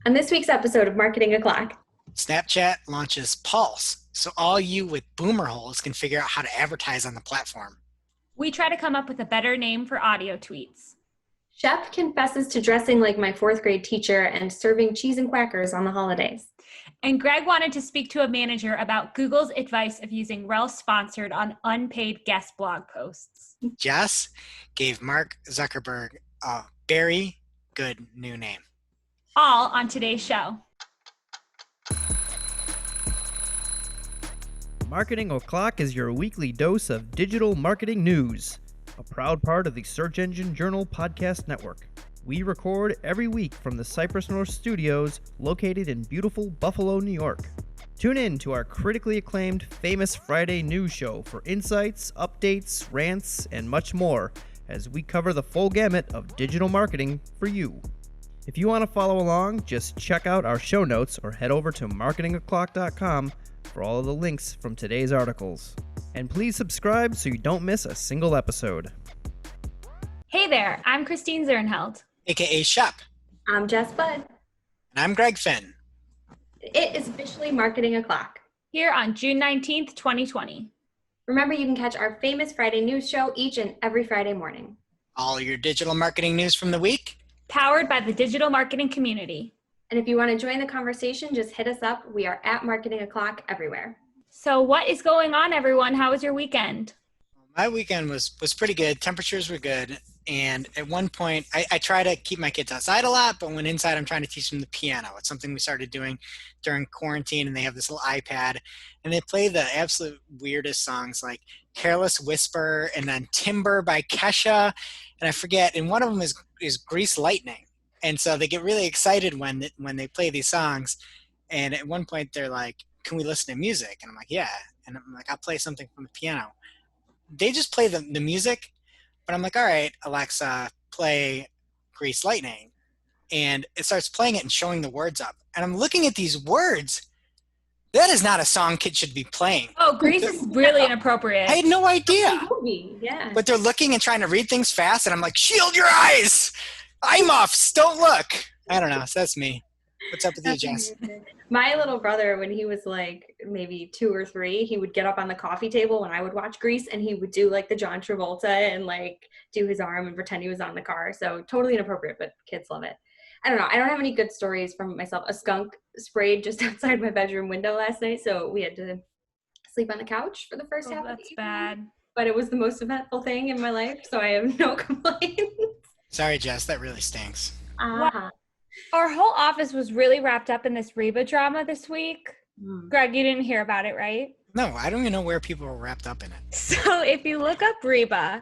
On this week's episode of Marketing O'Clock, Snapchat launches Pulse, so all you with boomer holes can figure out how to advertise on the platform. We try to come up with a better name for audio tweets. Shep confesses to dressing like my fourth grade teacher and serving cheese and quackers on the holidays. And Greg wanted to speak to a manager about Google's advice of using rel sponsored on unpaid guest blog posts. Jess gave Mark Zuckerberg a very good new name. All on today's show. Marketing O'Clock is your weekly dose of digital marketing news, a proud part of the Search Engine Journal Podcast Network. We record every week from the Cypress North Studios located in beautiful Buffalo, New York. Tune in to our critically acclaimed Famous Friday news show for insights, updates, rants, and much more as we cover the full gamut of digital marketing for you. If you want to follow along, just check out our show notes or head over to marketingoclock.com for all of the links from today's articles. And please subscribe so you don't miss a single episode. Hey there, I'm Christine Zernheld. AKA Shep. I'm Jess Budd. And I'm Greg Finn. It is officially Marketing O'Clock. Here on June 19th, 2020. Remember, you can catch our Famous Friday news show each and every Friday morning. All your digital marketing news from the week. Powered by the digital marketing community. And if you want to join the conversation, just hit us up. We are at Marketing O'Clock everywhere. So what is going on, everyone? How was your weekend? My weekend was pretty good. Temperatures were good. And at one point, I try to keep my kids outside a lot, but when inside, I'm trying to teach them the piano. It's something we started doing during quarantine, and they have this little iPad. And they play the absolute weirdest songs like Careless Whisper and then Timber by Kesha. And I forget, and one of them is Grease Lightning. And so they get really excited when they play these songs. And at one point, they're like, can we listen to music? And I'm like, yeah. And I'm like, I'll play something from the piano. They just play the music. But I'm like, all right, Alexa, play Grease Lightning. And it starts playing it and showing the words up. And I'm looking at these words. That is not a song kids should be playing. Oh, Grease is really inappropriate. I had no idea. Yeah. But they're looking and trying to read things fast. And I'm like, shield your eyes. Eye muffs. Don't look. I don't know. So that's me. What's up with you, Jess? My little brother, when he was like maybe 2 or 3, he would get up on the coffee table when I would watch Grease, and he would do like the John Travolta and like do his arm and pretend he was on the car. So totally inappropriate, but kids love it. I don't know. I don't have any good stories from myself. A skunk sprayed just outside my bedroom window last night, so we had to sleep on the couch for the first half of the evening. That's bad. But it was the most eventful thing in my life, so I have no complaints. Sorry, Jess. That really stinks. Uh-huh. Our whole office was really wrapped up in this Reba drama this week. Greg, you didn't hear about it, right? No, I don't even know where people were wrapped up in it. So if you look up Reba,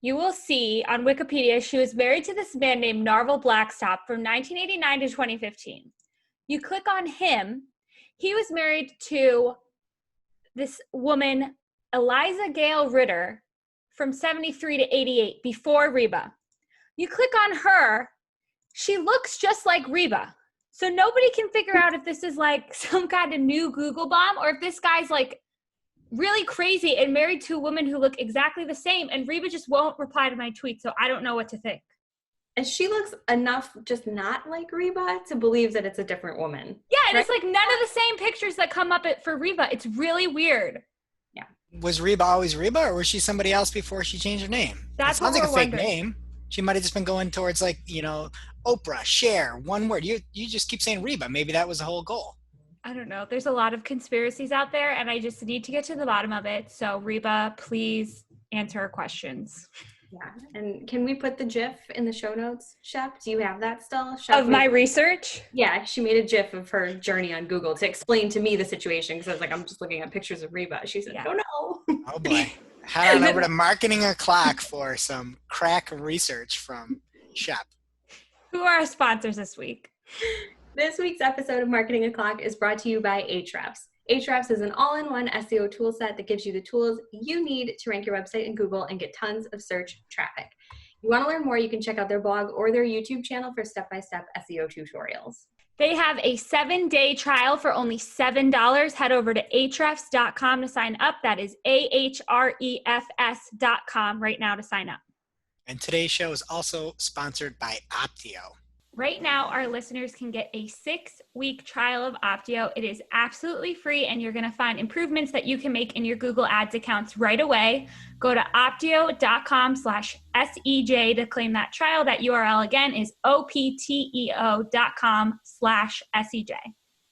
you will see on Wikipedia she was married to this man named Narvel Blackstop from 1989 to 2015. You click on him, he was married to this woman, Eliza Gale Ritter, from 73 to 88, before Reba. You click on her, she looks just like Reba. So nobody can figure out if this is like some kind of new Google bomb or if this guy's like really crazy and married to a woman who look exactly the same. And Reba just won't reply to my tweet. So I don't know what to think. And she looks enough just not like Reba to believe that it's a different woman. Yeah, and right? It's like none of the same pictures that come up for Reba. It's really weird. Yeah. Was Reba always Reba, or was she somebody else before she changed her name? That's it sounds what like a we're fake wondering. name. She might have just been going towards like, Oprah, Cher, one word. You just keep saying Reba. Maybe that was the whole goal. I don't know. There's a lot of conspiracies out there, and I just need to get to the bottom of it. So Reba, please answer our questions. Yeah. And can we put the GIF in the show notes, Shep? Do you have that still? Shep Of my research? Yeah, she made a GIF of her journey on Google to explain to me the situation because I was like, I'm just looking at pictures of Reba. She said, oh no. Oh boy. Head on over to Marketing O'Clock for some crack research from Shep. Who are our sponsors this week? This week's episode of Marketing O'Clock is brought to you by Ahrefs. Ahrefs is an all-in-one SEO toolset that gives you the tools you need to rank your website in Google and get tons of search traffic. If you want to learn more, you can check out their blog or their YouTube channel for step-by-step SEO tutorials. They have a 7-day trial for only $7. Head over to ahrefs.com to sign up. That is ahrefs.com right now to sign up. And today's show is also sponsored by Opteo. Right now, our listeners can get a 6-week trial of Opteo. It is absolutely free, and you're going to find improvements that you can make in your Google Ads accounts right away. Go to opteo.com/SEJ to claim that trial. That URL again is opteo.com/SEJ.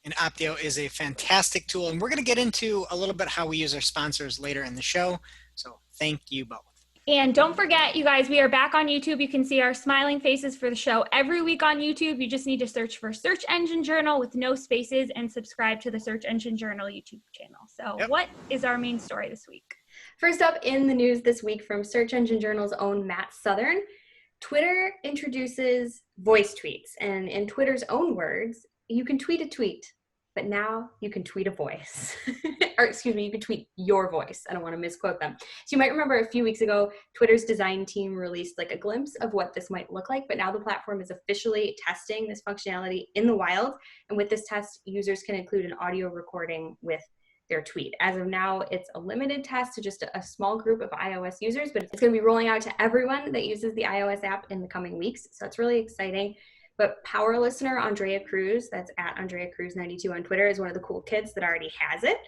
And Opteo is a fantastic tool, and we're going to get into a little bit how we use our sponsors later in the show. So thank you both. And don't forget, you guys, we are back on YouTube. You can see our smiling faces for the show every week on YouTube. You just need to search for Search Engine Journal with no spaces and subscribe to the Search Engine Journal YouTube channel. So What is our main story this week? First up in the news this week from Search Engine Journal's own Matt Southern, Twitter introduces voice tweets. And in Twitter's own words, you can tweet a tweet, but now you can tweet a voice. Or excuse me, you can tweet your voice. I don't want to misquote them. So you might remember a few weeks ago, Twitter's design team released like a glimpse of what this might look like, but now the platform is officially testing this functionality in the wild. And with this test, users can include an audio recording with their tweet. As of now, it's a limited test to just a small group of iOS users, but it's going to be rolling out to everyone that uses the iOS app in the coming weeks. So it's really exciting. But power listener Andrea Cruz, that's at Andrea Cruz 92 on Twitter, is one of the cool kids that already has it.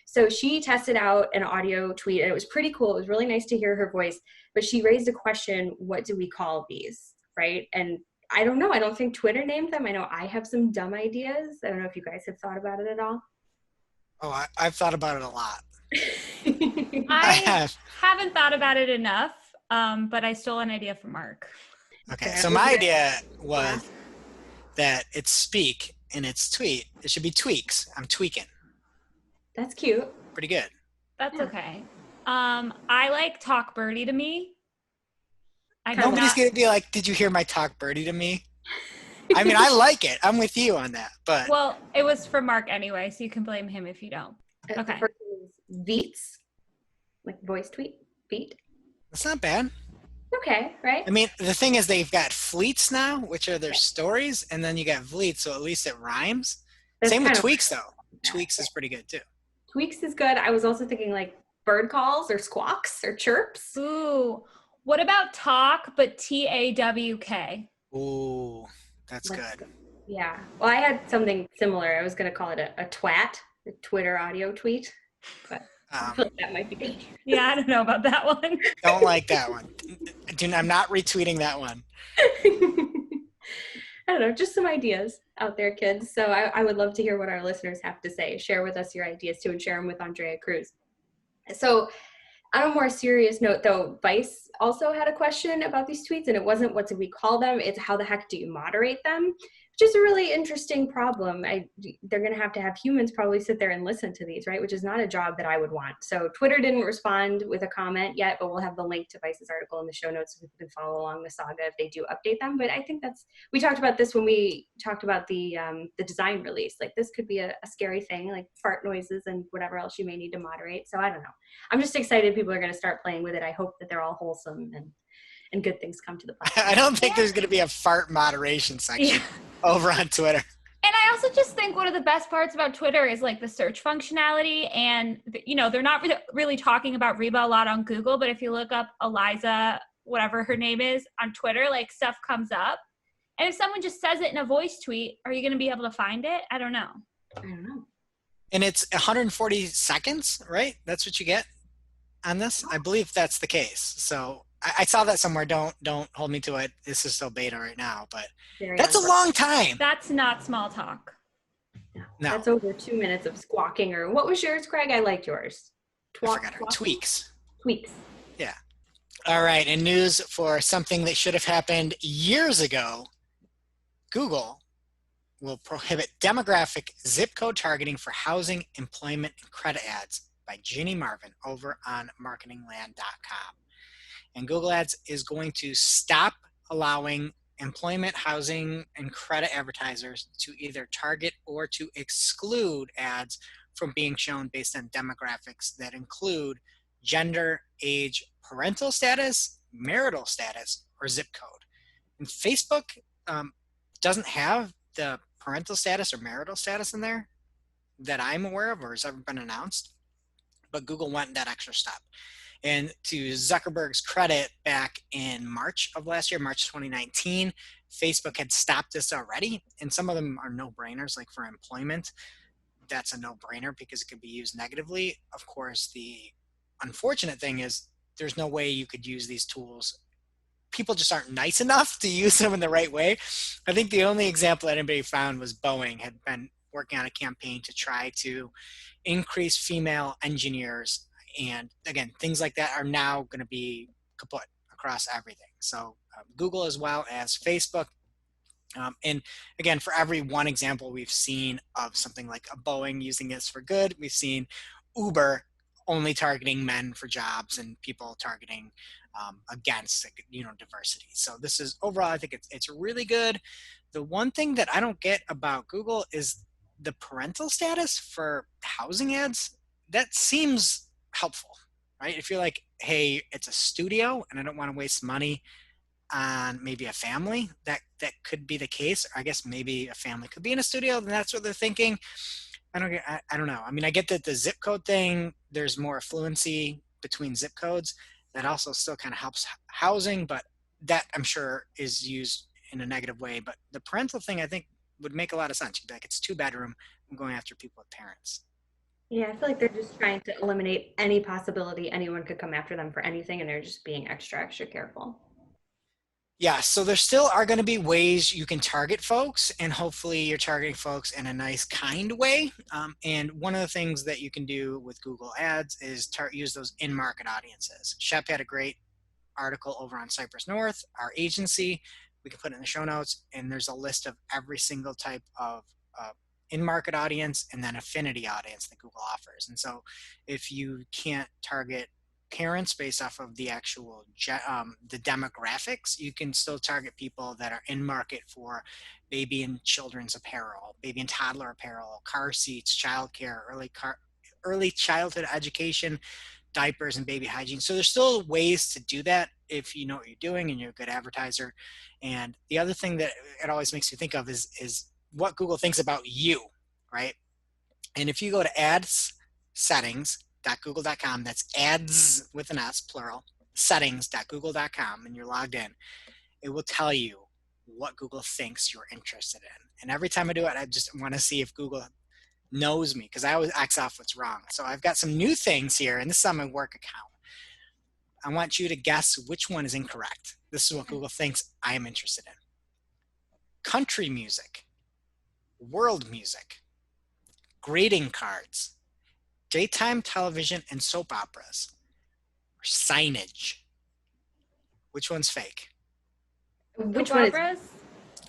So she tested out an audio tweet, and it was pretty cool. It was really nice to hear her voice, but she raised a question: what do we call these, right? And I don't know. I don't think Twitter named them. I know I have some dumb ideas. I don't know if you guys have thought about it at all. Oh, I've thought about it a lot. I haven't thought about it enough, but I stole an idea from Mark. Okay, so my idea was that it's speak and it's tweet. It should be tweaks. I'm tweaking. That's cute. Pretty good. That's okay. I like talk birdie to me. Nobody's going to be like, did you hear my talk birdie to me? I mean, I like it. I'm with you on that. But well, it was for Mark anyway, so you can blame him if you don't. Okay. The first one is Veets, like voice tweet, Veet. That's not bad. Okay, right? I mean, the thing is they've got fleets now, which are their stories, and then you got Vleets, so at least it rhymes. That's Same with Tweaks, though. Tweaks is pretty good, too. Tweaks is good. I was also thinking like bird calls or squawks or chirps. Ooh, what about talk, but TAWK? Ooh, that's good. Yeah. Well, I had something similar. I was going to call it a twat, a Twitter audio tweet, but I feel like that might be good. Yeah, I don't know about that one. Don't like that one. I'm not retweeting that one. I don't know, just some ideas out there, kids. So I would love to hear what our listeners have to say. Share with us your ideas too, and share them with Andrea Cruz. So on a more serious note, though, Vice also had a question about these tweets, and it wasn't what do we call them, it's how the heck do you moderate them, which is a really interesting problem. They're going to have humans probably sit there and listen to these, right, which is not a job that I would want. So Twitter didn't respond with a comment yet, but we'll have the link to Vice's article in the show notes so people can follow along the saga if they do update them. But I think we talked about this when we talked about the design release. Like, this could be a scary thing, like fart noises and whatever else you may need to moderate. So I don't know. I'm just excited people are going to start playing with it. I hope that they're all wholesome and good things come to the platform. I don't think there's going to be a fart moderation section over on Twitter. And I also just think one of the best parts about Twitter is like the search functionality. And, they're not really talking about Reba a lot on Google, but if you look up Eliza, whatever her name is, on Twitter, like stuff comes up. And if someone just says it in a voice tweet, are you going to be able to find it? I don't know. And it's 140 seconds, right? That's what you get on this? I believe that's the case. So I saw that somewhere. Don't hold me to it. This is still beta right now, but that's a long time. That's not small talk. No. That's over 2 minutes of squawking. Or what was yours, Craig? I liked yours. I forgot her. Tweaks. Yeah. All right. And news for something that should have happened years ago. Google will prohibit demographic zip code targeting for housing, employment, and credit ads by Ginny Marvin over on marketingland.com. And Google Ads is going to stop allowing employment, housing, and credit advertisers to either target or to exclude ads from being shown based on demographics that include gender, age, parental status, marital status, or zip code. And Facebook doesn't have the parental status or marital status in there that I'm aware of or has ever been announced, but Google went that extra step. And to Zuckerberg's credit, back in March of last year, March 2019, Facebook had stopped this already. And some of them are no-brainers, like for employment. That's a no-brainer because it could be used negatively. Of course, the unfortunate thing is there's no way you could use these tools. People just aren't nice enough to use them in the right way. I think the only example that anybody found was Boeing had been working on a campaign to try to increase female engineers. And again, things like that are now going to be kaput across everything. So Google as well as Facebook. And again, for every one example we've seen of something like a Boeing using this for good, we've seen Uber only targeting men for jobs and people targeting against diversity. So this is overall, I think it's really good. The one thing that I don't get about Google is the parental status for housing ads. That seems helpful, right? If you're like, hey, it's a studio and I don't want to waste money on maybe a family, that could be the case. Or I guess maybe a family could be in a studio, then that's what they're thinking. I don't know. I mean, I get that the zip code thing, there's more fluency between zip codes. That also still kind of helps housing, but that I'm sure is used in a negative way. But the parental thing, I think, would make a lot of sense. You'd be like, it's 2-bedroom. I'm going after people with parents. Yeah, I feel like they're just trying to eliminate any possibility anyone could come after them for anything, and they're just being extra careful. Yeah, so there still are going to be ways you can target folks, and hopefully you're targeting folks in a nice, kind way. And one of the things that you can do with Google Ads is use those in-market audiences. Shep had a great article over on Cypress North, our agency. We can put it in the show notes, and there's a list of every single type of in-market audience and then affinity audience that Google offers. And so if you can't target parents based off of the actual the demographics, you can still target people that are in market for baby and children's apparel, baby and toddler apparel, car seats, childcare, early childhood education, diapers, and baby hygiene. So there's still ways to do that if you know what you're doing and you're a good advertiser. And the other thing that it always makes you think of is what Google thinks about you, right? And if you go to ads settings.google.com, that's ads with an S, plural, settings.google.com, and you're logged in, it will tell you what Google thinks you're interested in. And every time I do it, I just want to see if Google knows me, because I always X off what's wrong. So I've got some new things here, and this is on my work account. I want you to guess which one is incorrect. This is what Google thinks I am interested in. Country music, world music, greeting cards, daytime television and soap operas, or signage. Which one's fake? Which one is?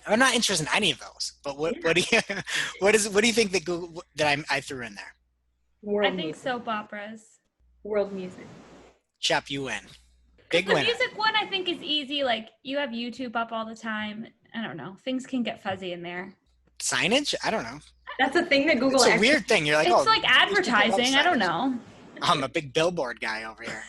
I'm not interested in any of those. But what do you what do you think that Google that I threw in there? World I think music. soap operas. World music. Chap, you win. Because Big the winner. music one I think is easy. Like you have YouTube up all the time. I don't know. Things can get fuzzy in there. Signage? I don't know. That's a thing that Google. It's a weird thing. You're like, It's like advertising. I don't know. I'm a big billboard guy over here.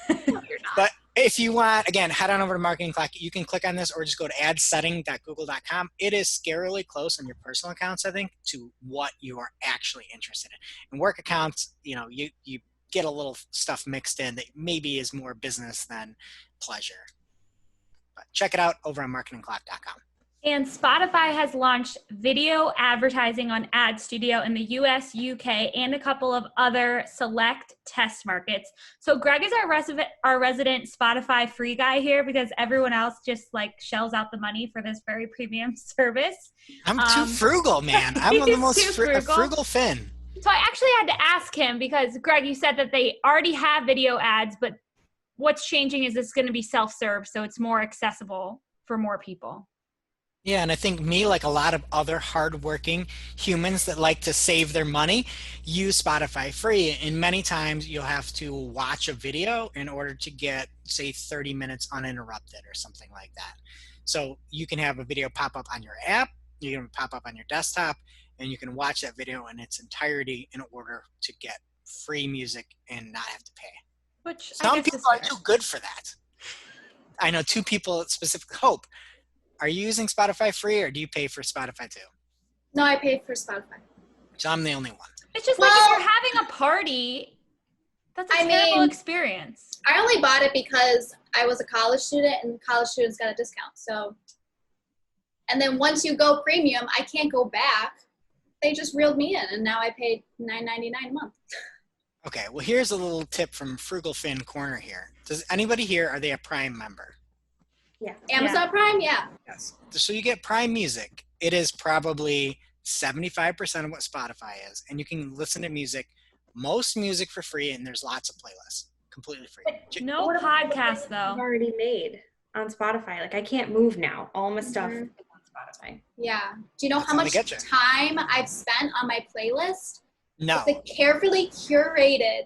But if you want, again, head on over to Marketing Clock. You can click on this or just go to adsetting.google.com. It is scarily close on your personal accounts, I think, to what you are actually interested in. In work accounts, you get a little stuff mixed in that maybe is more business than pleasure. But check it out over on marketingclock.com. And Spotify has launched video advertising on Ad Studio in the US, UK, and a couple of other select test markets. So Greg is our resident Spotify free guy here because everyone else just like shells out the money for this very premium service. I'm too frugal, man. I'm the most frugal Finn. So I actually had to ask him because, Greg, you said that they already have video ads, but what's changing is it's going to be self-serve, so it's more accessible for more people. Yeah, and I think me, like a lot of other hardworking humans that like to save their money, use Spotify free. And many times you'll have to watch a video in order to get, say, 30 minutes uninterrupted or something like that. So you can have a video pop up on your app, you can pop up on your desktop, and you can watch that video in its entirety in order to get free music and not have to pay. Which some people are too good for that. I know two people specifically. Hope, are you using Spotify free or do you pay for Spotify too? No, I paid for Spotify. So I'm the only one. It's just like if you're having a party That's a terrible experience. I only bought it because I was a college student and college students got a discount. So, and then once you go premium, I can't go back. They just reeled me in, and now I paid $9.99 a month. Okay, well, here's a little tip from Frugal Finn Corner here. Does anybody here, are they a Prime member? Yeah. Amazon Prime, yeah. Yes. So you get Prime Music. It is probably 75% of what Spotify is, and you can listen to music, most music for free, and there's lots of playlists, completely free. No podcast though. I've already made on Spotify. Like I can't move now. All my stuff is on Spotify. Yeah. Do you know That's how how they much get you. time I've spent on my playlist? No. It's a carefully curated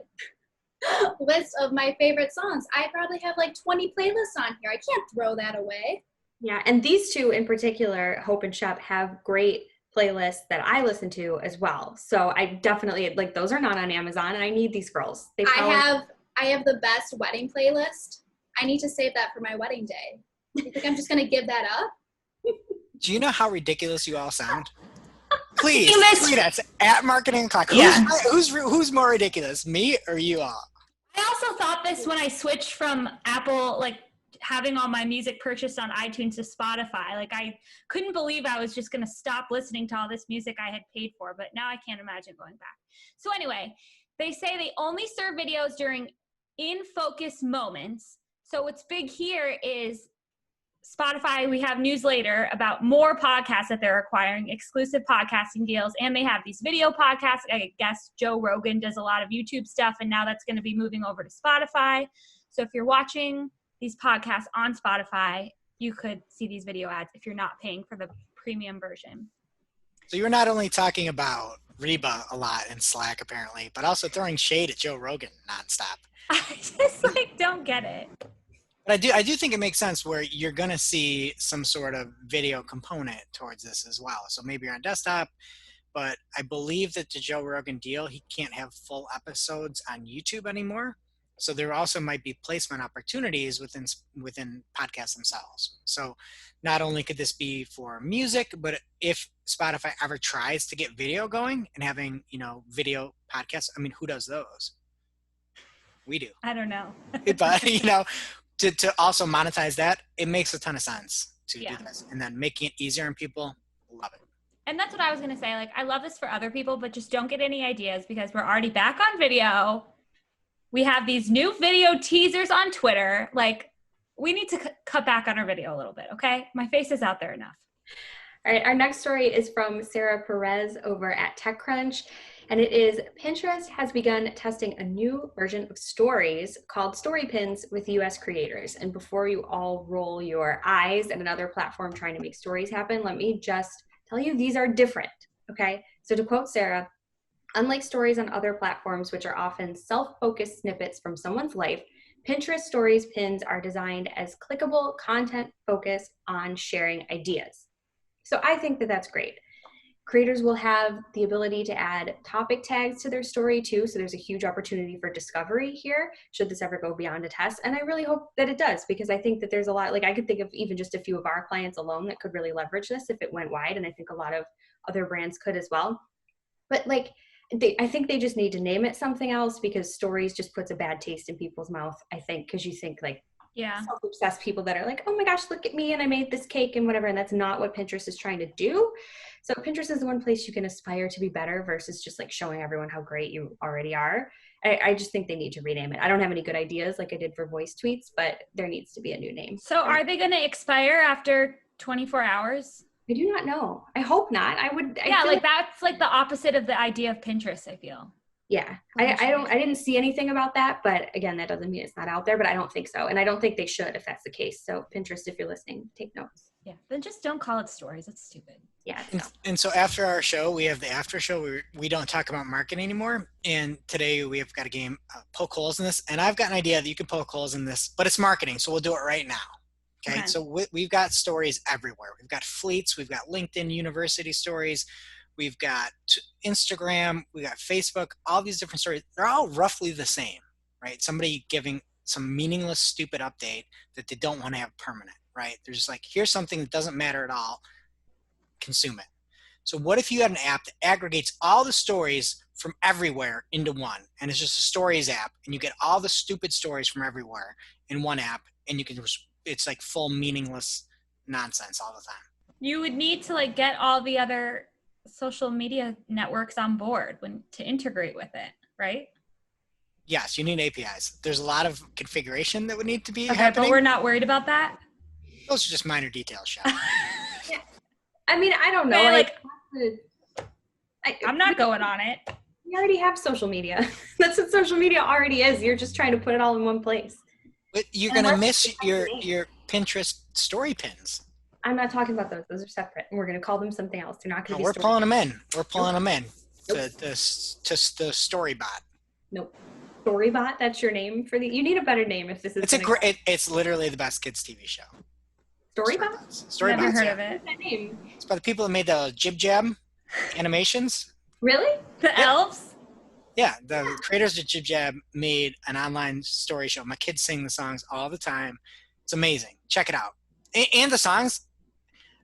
list of my favorite songs. I probably have like 20 playlists on here. I can't throw that away. Yeah, and these two in particular, Hope and Shep, have great playlists that I listen to as well. So I definitely like those are not on Amazon, and I need these girls. I have the best wedding playlist. I need to save that for my wedding day. You think I'm just gonna give that up? Do you know how ridiculous you all sound? Please, You missed- tweet us at Marketing Clock. Yeah. Who's more ridiculous, me or you all? I also thought this when I switched from Apple, like having all my music purchased on iTunes to Spotify. Like I couldn't believe I was just going to stop listening to all this music I had paid for, but now I can't imagine going back. So anyway, they say they only serve videos during in-focus moments. So what's big here is Spotify, we have news later about more podcasts that they're acquiring, exclusive podcasting deals, and they have these video podcasts. I guess Joe Rogan does a lot of YouTube stuff, and now that's going to be moving over to Spotify. So if you're watching these podcasts on Spotify, you could see these video ads if you're not paying for the premium version. So you're not only talking about Reba a lot in Slack, apparently, but also throwing shade at Joe Rogan nonstop. I just don't get it. But I do think it makes sense where you're going to see some sort of video component towards this as well. So maybe you're on desktop, but I believe that the Joe Rogan deal, he can't have full episodes on YouTube anymore. So there also might be placement opportunities within podcasts themselves. So not only could this be for music, but if Spotify ever tries to get video going and having, video podcasts, I mean, who does those? We do. I don't know. But, to also monetize that, it makes a ton of sense to do this. And then making it easier on people, love it. And that's what I was going to say. Like, I love this for other people, but just don't get any ideas because we're already back on video. We have these new video teasers on Twitter. Like, we need to cut back on our video a little bit, okay? My face is out there enough. All right, our next story is from Sarah Perez over at TechCrunch. And it is Pinterest has begun testing a new version of stories called Story Pins with US creators. And before you all roll your eyes at another platform trying to make stories happen, let me just tell you these are different, okay? So to quote Sarah, unlike stories on other platforms, which are often self-focused snippets from someone's life, Pinterest Stories Pins are designed as clickable content focused on sharing ideas. So I think that that's great. Creators will have the ability to add topic tags to their story too, so there's a huge opportunity for discovery here, should this ever go beyond a test. And I really hope that it does, because I think that there's a lot, like I could think of even just a few of our clients alone that could really leverage this if it went wide, and I think a lot of other brands could as well. But like, I think they just need to name it something else, because stories just puts a bad taste in people's mouth, I think, because you think like, self-obsessed people that are like, oh my gosh, look at me and I made this cake and whatever, and that's not what Pinterest is trying to do. So Pinterest is the one place you can aspire to be better versus just like showing everyone how great you already are. I just think they need to rename it. I don't have any good ideas like I did for voice tweets, but there needs to be a new name. So are they going to expire after 24 hours? I do not know. I hope not. That's like the opposite of the idea of Pinterest, I feel. Yeah, I didn't see anything about that, but again, that doesn't mean it's not out there, but I don't think so. And I don't think they should if that's the case. So Pinterest, if you're listening, take notes. Yeah, then just don't call it stories. It's stupid. Yeah. And so after our show, we have the after show. We don't talk about marketing anymore. And today we have got a game, poke holes in this. And I've got an idea that you can poke holes in this, but it's marketing. So we'll do it right now. Okay. So we've got stories everywhere. We've got fleets. We've got LinkedIn University stories. We've got Instagram, we got Facebook, all these different stories. They're all roughly the same, right? Somebody giving some meaningless, stupid update that they don't want to have permanent, right? They're just like, here's something that doesn't matter at all. Consume it. So what if you had an app that aggregates all the stories from everywhere into one. And it's just a stories app, and you get all the stupid stories from everywhere in one app, and you can just, it's like full meaningless nonsense all the time. You would need to like get all the other social media networks on board to integrate with it, right? Yes, you need APIs. There's a lot of configuration that would need to be Okay, happening. but we're not worried about that. Those are just minor details, Chef. Yeah. I mean, I don't know. Okay, like, I'm not going on it. We already have social media. That's what social media already is. You're just trying to put it all in one place. But you're going to miss your Pinterest story pins. I'm not talking about those. Those are separate. And we're going to call them something else. They're not going to be We're pulling them in. We're pulling Nope. them in Nope. to the story bot. Nope. Storybot, that's your name for you need a better name if this is It's literally the best kids TV show. Storybot? Storybots, Never heard yeah. of it. What's that name? It's by the people that made the Jib Jab animations. Really? The elves? Yeah, the creators of Jib Jab made an online story show. My kids sing the songs all the time. It's amazing. Check it out. And the songs,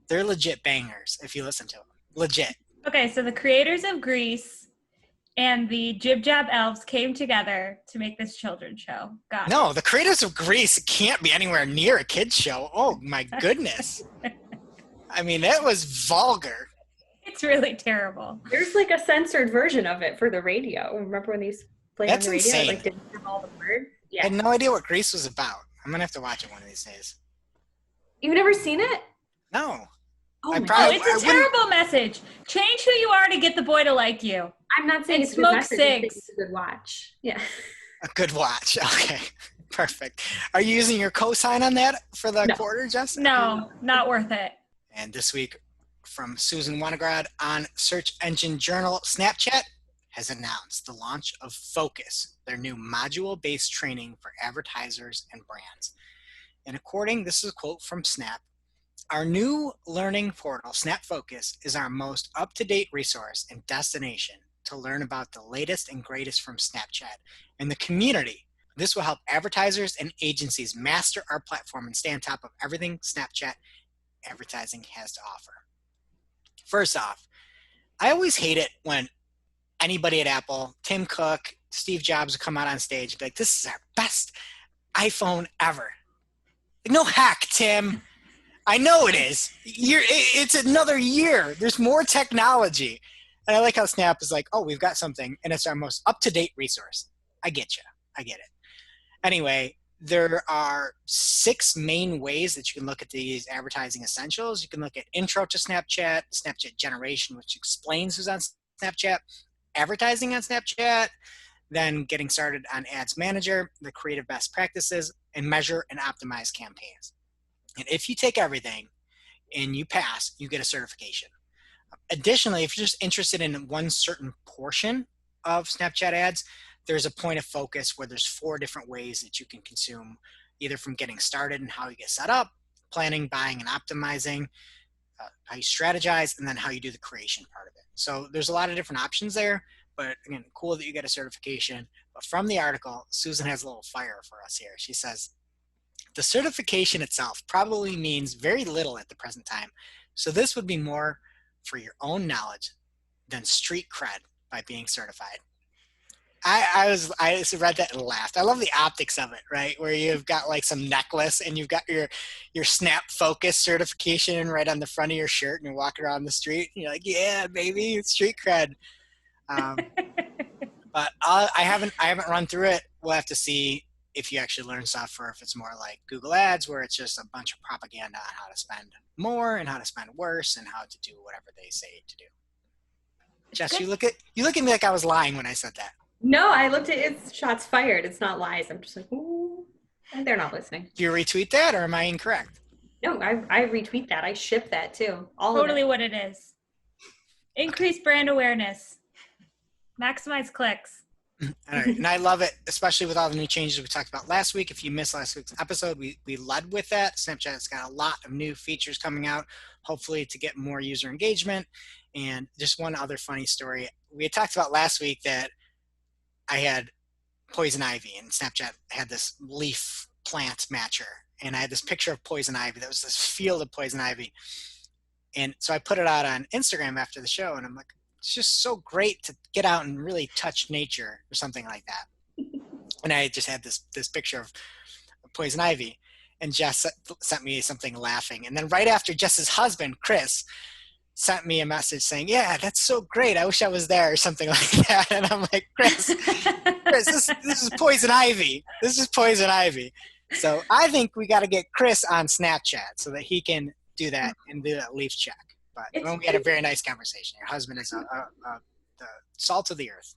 they're legit bangers if you listen to them. Legit. Okay, so the creators of Grease and the Jib Jab Elves came together to make this children's show. Got it. No, the creators of Grease can't be anywhere near a kid's show. Oh, my goodness. I mean, it was vulgar. It's really terrible. There's like a censored version of it for the radio. Remember when these played That's on the radio? insane. It, like didn't have all the words? I Yeah. had no idea what Grease was about. I'm going to have to watch it one of these days. You've never seen it? No. Oh, I my probably- God. It's a terrible message. Change who you are to get the boy to like you. I'm not saying and it's a good smoke message, I think cigs. it's a good watch. Yeah. A good watch. Okay. Perfect. Are you using your cosign on that for the No. quarter, Justin? No, not worth it. And this week from Susan Winograd on Search Engine Journal, Snapchat has announced the launch of Focus, their new module-based training for advertisers and brands. And this is a quote from Snap, our new learning portal, Snap Focus, is our most up-to-date resource and destination to learn about the latest and greatest from Snapchat and the community. This will help advertisers and agencies master our platform and stay on top of everything Snapchat advertising has to offer. First off, I always hate it when anybody at Apple, Tim Cook, Steve Jobs, would come out on stage and be like, this is our best iPhone ever. No hack, Tim. I know it is. It's another year. There's more technology. And I like how Snap is like, oh, we've got something, and it's our most up-to-date resource. I get you. I get it. Anyway, there are 6 main ways that you can look at these advertising essentials. You can look at Intro to Snapchat, Snapchat Generation, which explains who's on Snapchat, advertising on Snapchat, then getting started on Ads Manager, the creative best practices, and measure and optimize campaigns. And if you take everything and you pass, you get a certification. Additionally, if you're just interested in one certain portion of Snapchat ads, there's a point of focus where there's 4 different ways that you can consume, either from getting started and how you get set up, planning, buying, and optimizing, how you strategize, and then how you do the creation part of it. So there's a lot of different options there, but again, cool that you get a certification. But from the article, Susan has a little fire for us here. She says, the certification itself probably means very little at the present time. So this would be more for your own knowledge than street cred by being certified. I just read that and laughed. I love the optics of it, right? Where you've got like some necklace and you've got your Snap Focus certification right on the front of your shirt, and you're walking around the street and you're like, yeah, baby, it's street cred. But I haven't run through it. We'll have to see if you actually learn stuff, or if it's more like Google Ads, where it's just a bunch of propaganda on how to spend more and how to spend worse and how to do whatever they say to do. Jess, you look at me like I was lying when I said that. No, I looked at it's shots fired. It's not lies. I'm just like, ooh, and they're not listening. Do you retweet that, or am I incorrect? No, I retweet that. I ship that too. Totally what it is. Increase brand awareness. Maximize clicks. All right. And I love it, especially with all the new changes we talked about last week. If you missed last week's episode, we led with that. Snapchat's got a lot of new features coming out, hopefully to get more user engagement. And just one other funny story. We had talked about last week that I had poison ivy, and Snapchat had this leaf plant matcher. And I had this picture of poison ivy. That was this field of poison ivy. And so I put it out on Instagram after the show, and I'm like, it's just so great to get out and really touch nature or something like that. And I just had this picture of poison ivy, and Jess sent me something laughing. And then right after, Jess's husband, Chris, sent me a message saying, yeah, that's so great. I wish I was there or something like that. And I'm like, Chris, this is poison ivy. This is poison ivy. So I think we got to get Chris on Snapchat so that he can do that and do that leaf check. But we had a very nice conversation. Your husband is the salt of the earth.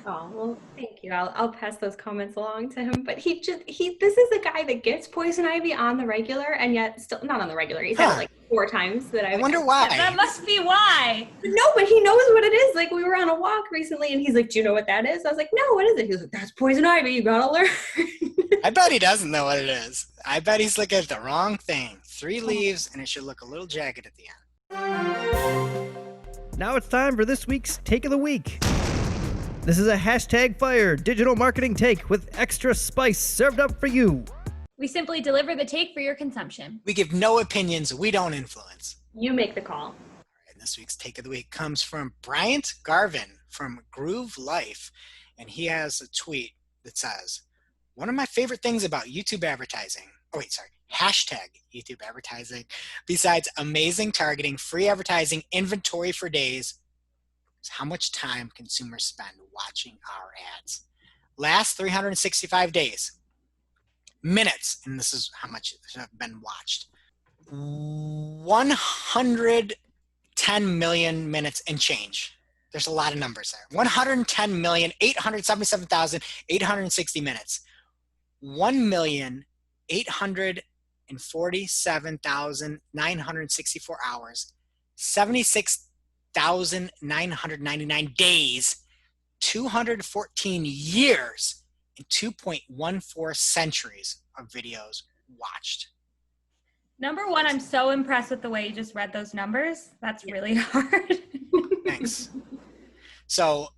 Oh, well, thank you. I'll pass those comments along to him. But this is a guy that gets poison ivy on the regular, and yet still not on the regular. He's had it like 4 times that I wonder why. That must be why. No, but he knows what it is. Like, we were on a walk recently, and he's like, do you know what that is? I was like, no, what is it? He was like, that's poison ivy. You gotta learn. I bet he doesn't know what it is. I bet he's looking at the wrong thing. 3 leaves, and it should look a little jagged at the end. Now it's time for this week's Take of the Week. This is a #fire digital marketing take with extra spice served up for you. We simply deliver the take for your consumption. We give no opinions. We don't influence. You make the call. All right, this week's Take of the Week comes from Bryant Garvin from Groove Life. And he has a tweet that says, one of my favorite things about YouTube advertising, #YouTube advertising, besides amazing targeting, free advertising, inventory for days, is how much time consumers spend watching our ads. Last 365 days, minutes, and this is how much have been watched. 110 million minutes and change. There's a lot of numbers there. 110,877,860 minutes. 1,847,964 hours. 76,999 days. 214 years and 2.14 centuries of videos watched. Number one, I'm so impressed with the way you just read those numbers. That's really hard. Thanks. So,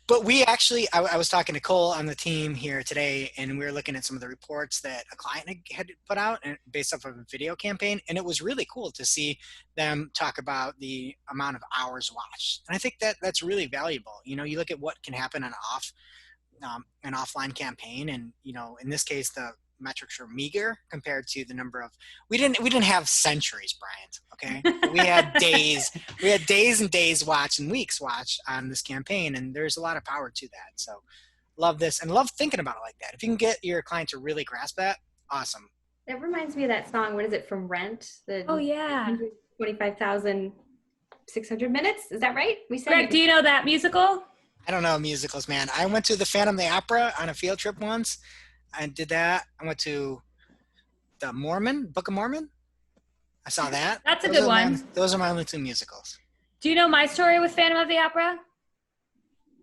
but we actually, I was talking to Cole on the team here today, and we were looking at some of the reports that a client had put out based off of a video campaign, and it was really cool to see them talk about the amount of hours watched. And I think that that's really valuable. You know, you look at what can happen on an offline campaign, and you know, in this case, the metrics are meager compared to the number of we didn't have centuries, Bryant. Okay, we had days and days watched and weeks watched on this campaign, and there's a lot of power to that. So love this and love thinking about it like that. If you can get your client to really grasp that, awesome. That reminds me of that song. What is it, from Rent? Oh yeah, 25,600 minutes. Is that right? We said. Greg, do you know that musical? I don't know musicals, man. I went to the Phantom of the Opera on a field trip once. I did that. I went to the Book of Mormon. I saw that. That's a good one. Those are my only 2 musicals. Do you know my story with Phantom of the Opera?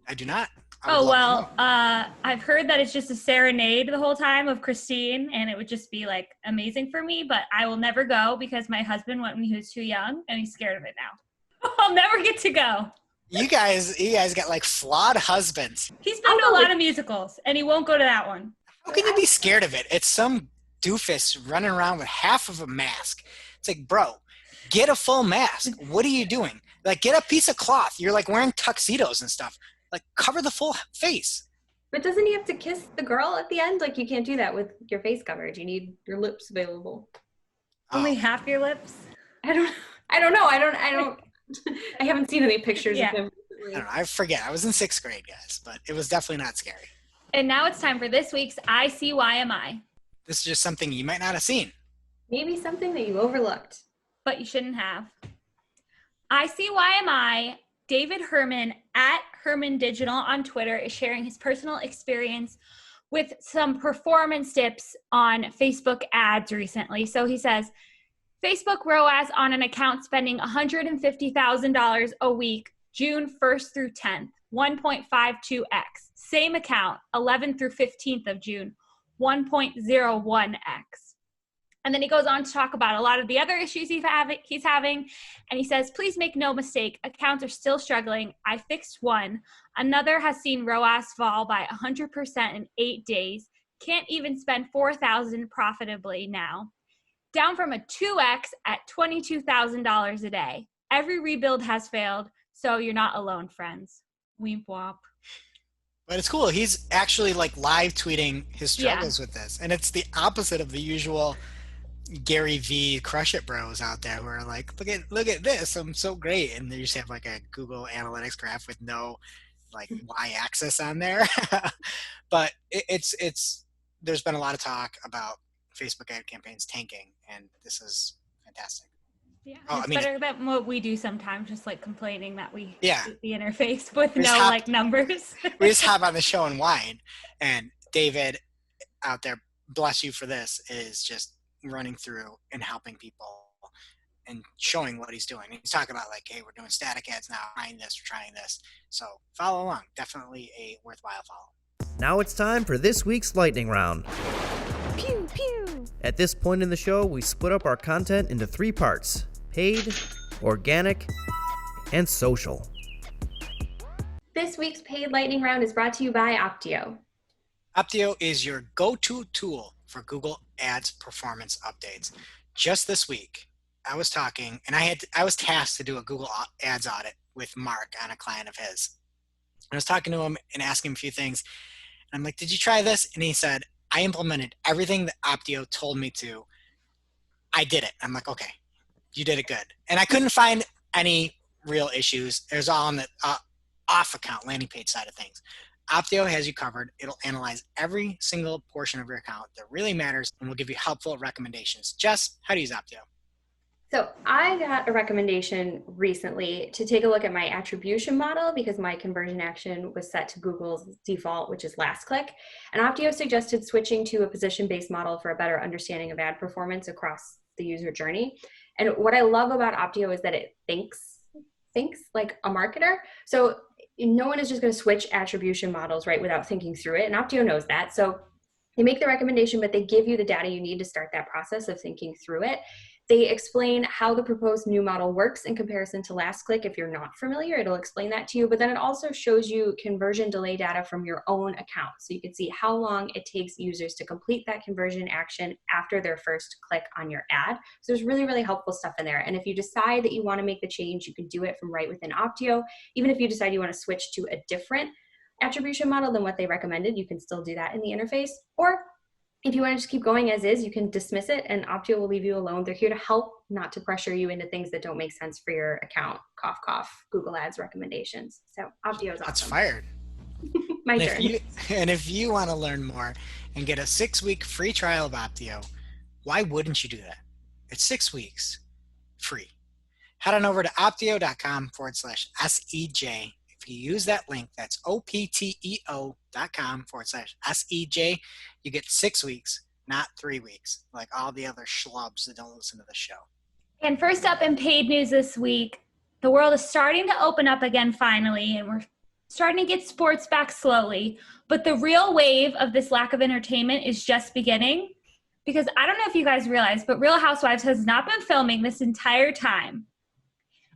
I do not. I've heard that it's just a serenade the whole time of Christine, and it would just be like amazing for me, but I will never go because my husband went when he was too young, and he's scared of it now. I'll never get to go. You guys got like flawed husbands. He's been to a lot of musicals, and he won't go to that one. How can you be scared of it? It's some doofus running around with half of a mask. It's like, bro, get a full mask. What are you doing? Like, get a piece of cloth. You're like wearing tuxedos and stuff. Like, cover the full face. But doesn't he have to kiss the girl at the end? Like, you can't do that with your face covered. You need your lips available. Only half your lips? I don't know. I haven't seen any pictures of him. I don't know. I forget. I was in 6th grade, guys, but it was definitely not scary. And now it's time for this week's ICYMI. This is just something you might not have seen. Maybe something that you overlooked. But you shouldn't have. ICYMI, David Herman at Herman Digital on Twitter is sharing his personal experience with some performance tips on Facebook ads recently. So he says, Facebook ROAS on an account spending $150,000 a week, June 1st through 10th, 1.52x. Same account, 11th through 15th of June, 1.01x. And then he goes on to talk about a lot of the other issues he's having. And he says, please make no mistake, accounts are still struggling. I fixed one. Another has seen ROAS fall by 100% in 8 days. Can't even spend $4,000 profitably now. Down from a 2x at $22,000 a day. Every rebuild has failed. So you're not alone, friends. Weep womp. But it's cool. He's actually like live tweeting his Yeah. struggles with this. And it's the opposite of the usual Gary V crush it bros out there who are like, look at this. I'm so great. And they just have like a Google Analytics graph with no like y-axis on there. But it's there's been a lot of talk about Facebook ad campaigns tanking, and this is fantastic. Yeah, Oh, it's I mean, better than what we do sometimes, just like complaining that we Yeah. hate the interface with We just no hop- like numbers. we just hop on the show and whine. And David out there, bless you for this, is just running through and helping people and showing what he's doing. He's talking about like, hey, we're doing static ads now, we're trying this. So follow along. Definitely a worthwhile follow. Now it's time for this week's lightning round. Pew pew. At this point in the show, we split up our content into 3 parts: paid, organic, and social. This week's paid lightning round is brought to you by Opteo. Opteo is your go-to tool for Google Ads performance updates. Just this week, I was talking, and I was tasked to do a Google Ads audit with Mark on a client of his. I was talking to him and asking him a few things. And I'm like, did you try this? And he said, I implemented everything that Opteo told me to. I did it. I'm like, okay, you did it good. And I couldn't find any real issues. It was all on the off account landing page side of things. Opteo has you covered. It'll analyze every single portion of your account that really matters and will give you helpful recommendations. Jess, how to use Opteo? So I got a recommendation recently to take a look at my attribution model because my conversion action was set to Google's default, which is last click. And Opteo suggested switching to a position-based model for a better understanding of ad performance across the user journey. And what I love about Opteo is that it thinks like a marketer. So no one is just going to switch attribution models, right, without thinking through it. And Opteo knows that. So they make the recommendation, but they give you the data you need to start that process of thinking through it. They explain how the proposed new model works in comparison to last click. If you're not familiar, it'll explain that to you, but then it also shows you conversion delay data from your own account. So you can see how long it takes users to complete that conversion action after their first click on your ad. So there's really, really helpful stuff in there. And if you decide that you want to make the change, you can do it from right within Opteo. Even if you decide you want to switch to a different attribution model than what they recommended, you can still do that in the interface. Or if you want to just keep going as is, you can dismiss it and Opteo will leave you alone. They're here to help, not to pressure you into things that don't make sense for your account. Cough, cough, Google Ads recommendations. So Opteo is awesome. That's fired. My turn. And if you want to learn more and get a 6-week free trial of Opteo, why wouldn't you do that? It's 6 weeks free. Head on over to opteo.com/SEJ. If you use that link, that's opteo.com/SEJ, you get 6 weeks, not 3 weeks, like all the other schlubs that don't listen to the show. And first up in paid news this week, the world is starting to open up again finally, and we're starting to get sports back slowly. But the real wave of this lack of entertainment is just beginning. Because I don't know if you guys realize, but Real Housewives has not been filming this entire time.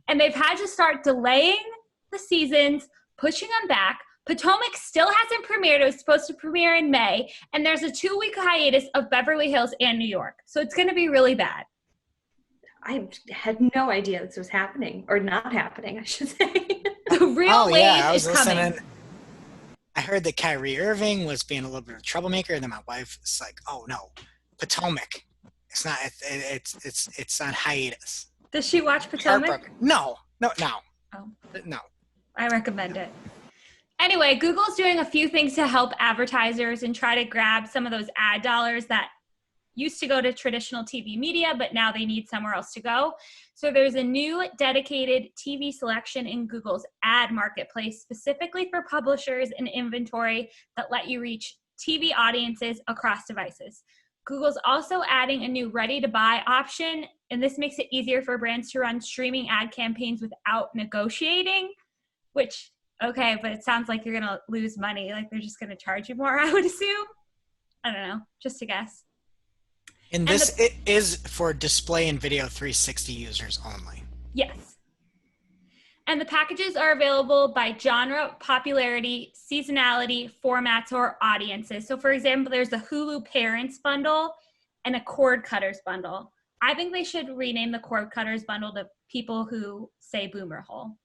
And they've had to start delaying the seasons, pushing them back. Potomac still hasn't premiered. It was supposed to premiere in May. And there's a 2-week hiatus of Beverly Hills and New York. So it's going to be really bad. I had no idea this was happening, or not happening, I should say. The real wave is coming. I heard that Kyrie Irving was being a little bit of a troublemaker, and then my wife is like, "Oh no, Potomac. It's not. It's on hiatus." Does she watch Potomac? No. Oh. No. I recommend it. Anyway, Google's doing a few things to help advertisers and try to grab some of those ad dollars that used to go to traditional TV media, but now they need somewhere else to go. So there's a new dedicated TV selection in Google's ad marketplace, specifically for publishers and inventory that let you reach TV audiences across devices. Google's also adding a new ready-to-buy option, and this makes it easier for brands to run streaming ad campaigns without negotiating, which, okay, but it sounds like you're going to lose money. Like they're just going to charge you more, I would assume. I don't know, just a guess. And this it is for display and video 360 users only. Yes. And the packages are available by genre, popularity, seasonality, formats, or audiences. So for example, there's a Hulu Parents bundle and a Cord Cutters bundle. I think they should rename the Cord Cutters bundle to people who say boomer hole.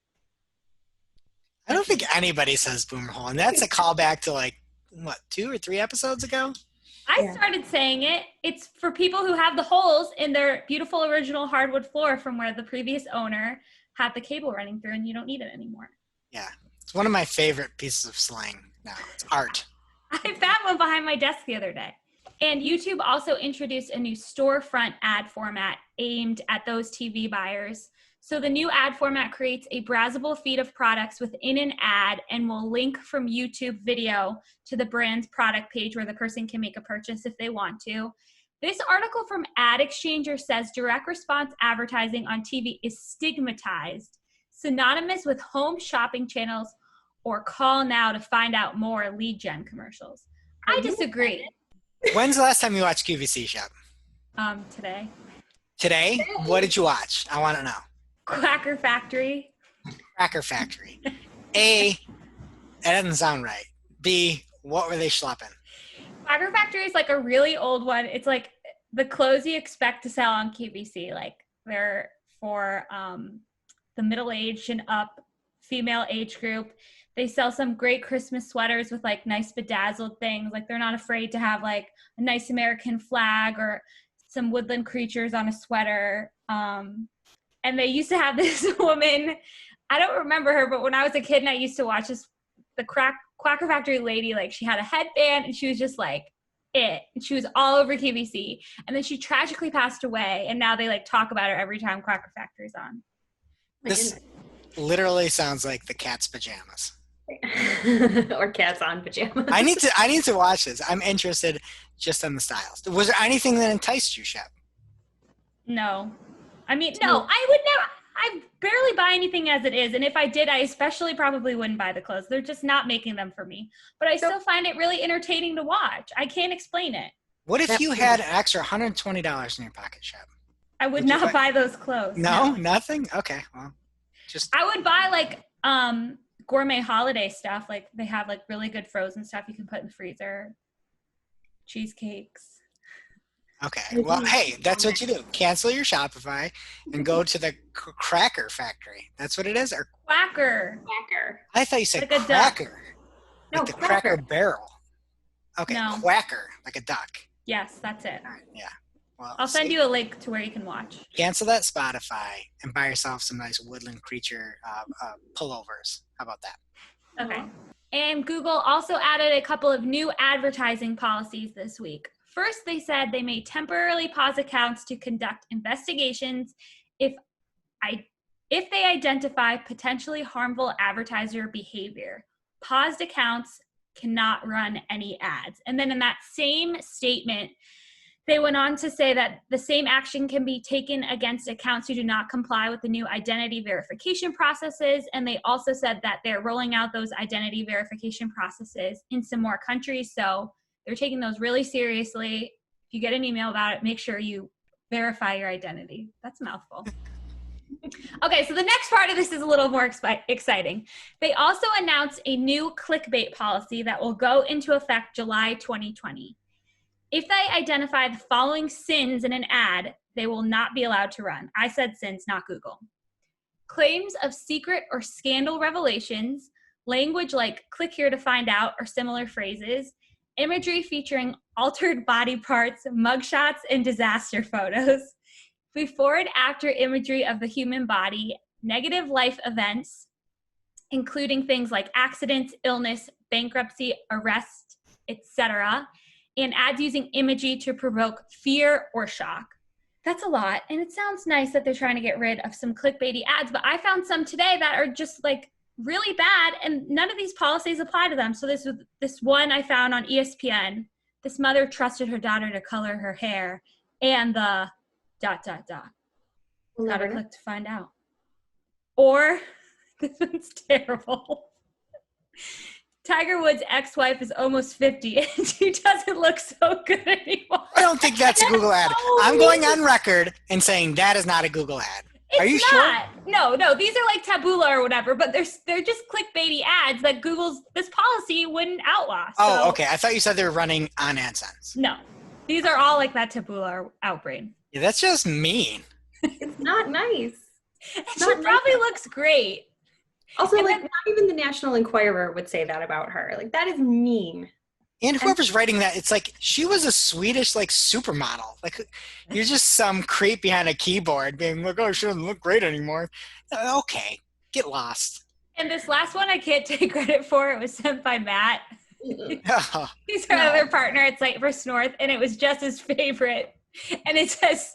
don't think anybody says boomer hole, and that's a callback to like what 2 or 3 episodes ago. I started saying it. It's for people who have the holes in their beautiful original hardwood floor from where the previous owner had the cable running through, and you don't need it anymore. Yeah, it's one of my favorite pieces of slang now. It's art. I found one behind my desk the other day. And YouTube also introduced a new storefront ad format aimed at those TV buyers. So the new ad format creates a browsable feed of products within an ad and will link from YouTube video to the brand's product page where the person can make a purchase if they want to. This article from Ad Exchanger says direct response advertising on TV is stigmatized, synonymous with home shopping channels or call now to find out more lead gen commercials. I disagree. When's the last time you watched QVC, Shep? Today. Today? What did you watch? I want to know. Quacker Factory. Cracker Factory. A, that doesn't sound right. B, what were they schlepping? Quacker Factory is like a really old one. It's like the clothes you expect to sell on QVC. Like they're for the middle-aged and up female age group. They sell some great Christmas sweaters with like nice bedazzled things. Like they're not afraid to have like a nice American flag or some woodland creatures on a sweater. And they used to have this woman, I don't remember her, but when I was a kid and I used to watch the Quacker Factory lady, like she had a headband and she was just like it. And she was all over QVC. And then she tragically passed away. And now they like talk about her every time Quacker Factory's on. This literally sounds like the cat's pajamas. Or cats on pajamas. I need to watch this. I'm interested just in the styles. Was there anything that enticed you, Shep? No. I mean, no, I would never. I barely buy anything as it is. And if I did, I especially probably wouldn't buy the clothes. They're just not making them for me. But I still find it really entertaining to watch. I can't explain it. What if you had an extra $120 in your pocket, Shep? I would not buy those clothes. No, nothing? Okay, well, I would buy like gourmet holiday stuff. Like they have like really good frozen stuff you can put in the freezer. Cheesecakes. Okay, well, hey, that's what you do. Cancel your Shopify and go to the Cracker Factory. That's what it is? Or Quacker. I thought you said Like a duck. cracker. No, like the Cracker Barrel. Okay, No. Quacker, like a duck. Yes, that's it. Yeah. Well, I'll send you a link to where you can watch. Cancel that Spotify and buy yourself some nice woodland creature pullovers. How about that? Okay. And Google also added a couple of new advertising policies this week. First, they said they may temporarily pause accounts to conduct investigations if they identify potentially harmful advertiser behavior. Paused accounts cannot run any ads. And then in that same statement, they went on to say that the same action can be taken against accounts who do not comply with the new identity verification processes. And they also said that they're rolling out those identity verification processes in some more countries. So they're taking those really seriously. If you get an email about it, make sure you verify your identity. That's a mouthful. Okay, so the next part of this is a little more exciting. They also announced a new clickbait policy that will go into effect July 2020. If they identify the following sins in an ad, they will not be allowed to run. I said sins, not Google. Claims of secret or scandal revelations, language like click here to find out or similar phrases, imagery featuring altered body parts, mugshots, and disaster photos, before and after imagery of the human body, negative life events, including things like accidents, illness, bankruptcy, arrest, etc., and ads using imagery to provoke fear or shock. That's a lot, and it sounds nice that they're trying to get rid of some clickbaity ads, but I found some today that are just like really bad, and none of these policies apply to them. So this one I found on ESPN. This mother trusted her daughter to color her hair, and the ... We'll Gotta never know. click to find out. Or this one's terrible. Tiger Woods' ex-wife is almost 50 and she doesn't look so good anymore. I don't think that's a Google ad. so I'm going on record and saying that is not a Google ad. Are you not. sure? No, these are like Taboola or whatever, but they're just clickbaity ads that this policy wouldn't outlaw. So, Oh, okay. I thought you said they were running on AdSense. No, these are all like that Taboola or Outbrain. Yeah, that's just mean. It's not nice. She probably looks great. Also, And like, then- not even the National Enquirer would say that about her. Like, that is mean. And whoever's writing that, it's like she was a Swedish like supermodel. Like you're just some creep behind a keyboard being like, "Oh, she doesn't look great anymore." Okay, get lost. And this last one I can't take credit for. It was sent by Matt. Oh, He's our other partner at Cypress North, and it was just his favorite. And it says,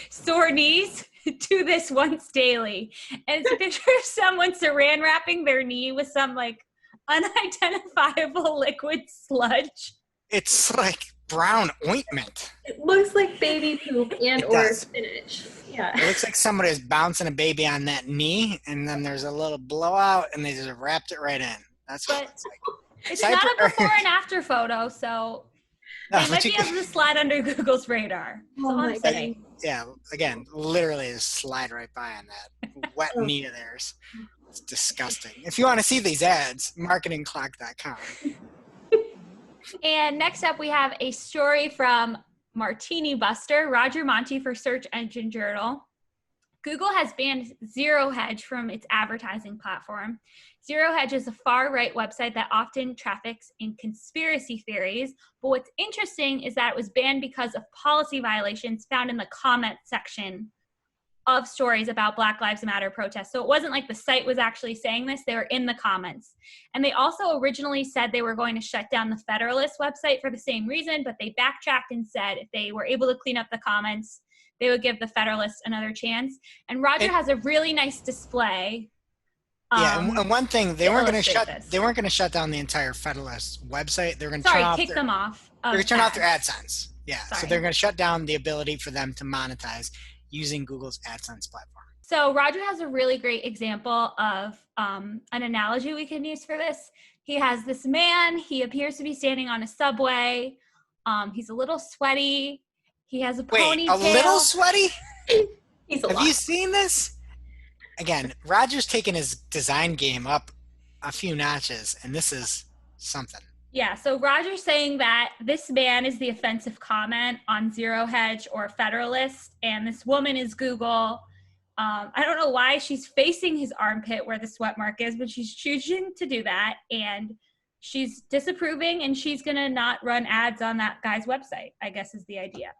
sore knees, do this once daily. And it's a picture of someone saran wrapping their knee with some like unidentifiable liquid sludge. it's like brown ointment. It looks like baby poop and It or does. spinach. Yeah. It looks like somebody is bouncing a baby on that knee, and then there's a little blowout, and they just wrapped it right in. That's what But it's like. it's Cypress- not a before and after photo, so No, they but might you be can- able to slide under Google's radar. That's all Oh I'm my saying. Yeah, again, literally just slide right by on that wet Oh. knee of theirs. It's disgusting. If you want to see these ads, marketingclock.com. And next up, we have a story from Martini Buster, Roger Monti for Search Engine Journal. Google has banned Zero Hedge from its advertising platform. Zero Hedge is a far-right website that often traffics in conspiracy theories. But what's interesting is that it was banned because of policy violations found in the comment section of stories about Black Lives Matter protests. So it wasn't like the site was actually saying this, they were in the comments. And they also originally said they were going to shut down the Federalist website for the same reason, but they backtracked and said if they were able to clean up the comments, they would give the Federalist another chance. And Roger has a really nice display. And one thing, they to weren't going to illustrate shut this. they weren't going to shut down the entire Federalist website. They were going to Sorry, turn off kick them off. They're going to turn off their ads. AdSense. Yeah, so Sorry. they're going to shut down the ability for them to monetize using Google's AdSense platform. So Roger has a really great example of an analogy we can use for this. He has this man. He appears to be standing on a subway. He's a little sweaty. He has a Wait, ponytail. a little sweaty? He's a Have lot. you seen this? Again, Roger's taken his design game up a few notches, and this is something. Yeah, so Roger's saying that this man is the offensive comment on Zero Hedge or Federalist, and this woman is Google. I don't know why she's facing his armpit where the sweat mark is, but she's choosing to do that, and she's disapproving, and she's going to not run ads on that guy's website, I guess is the idea.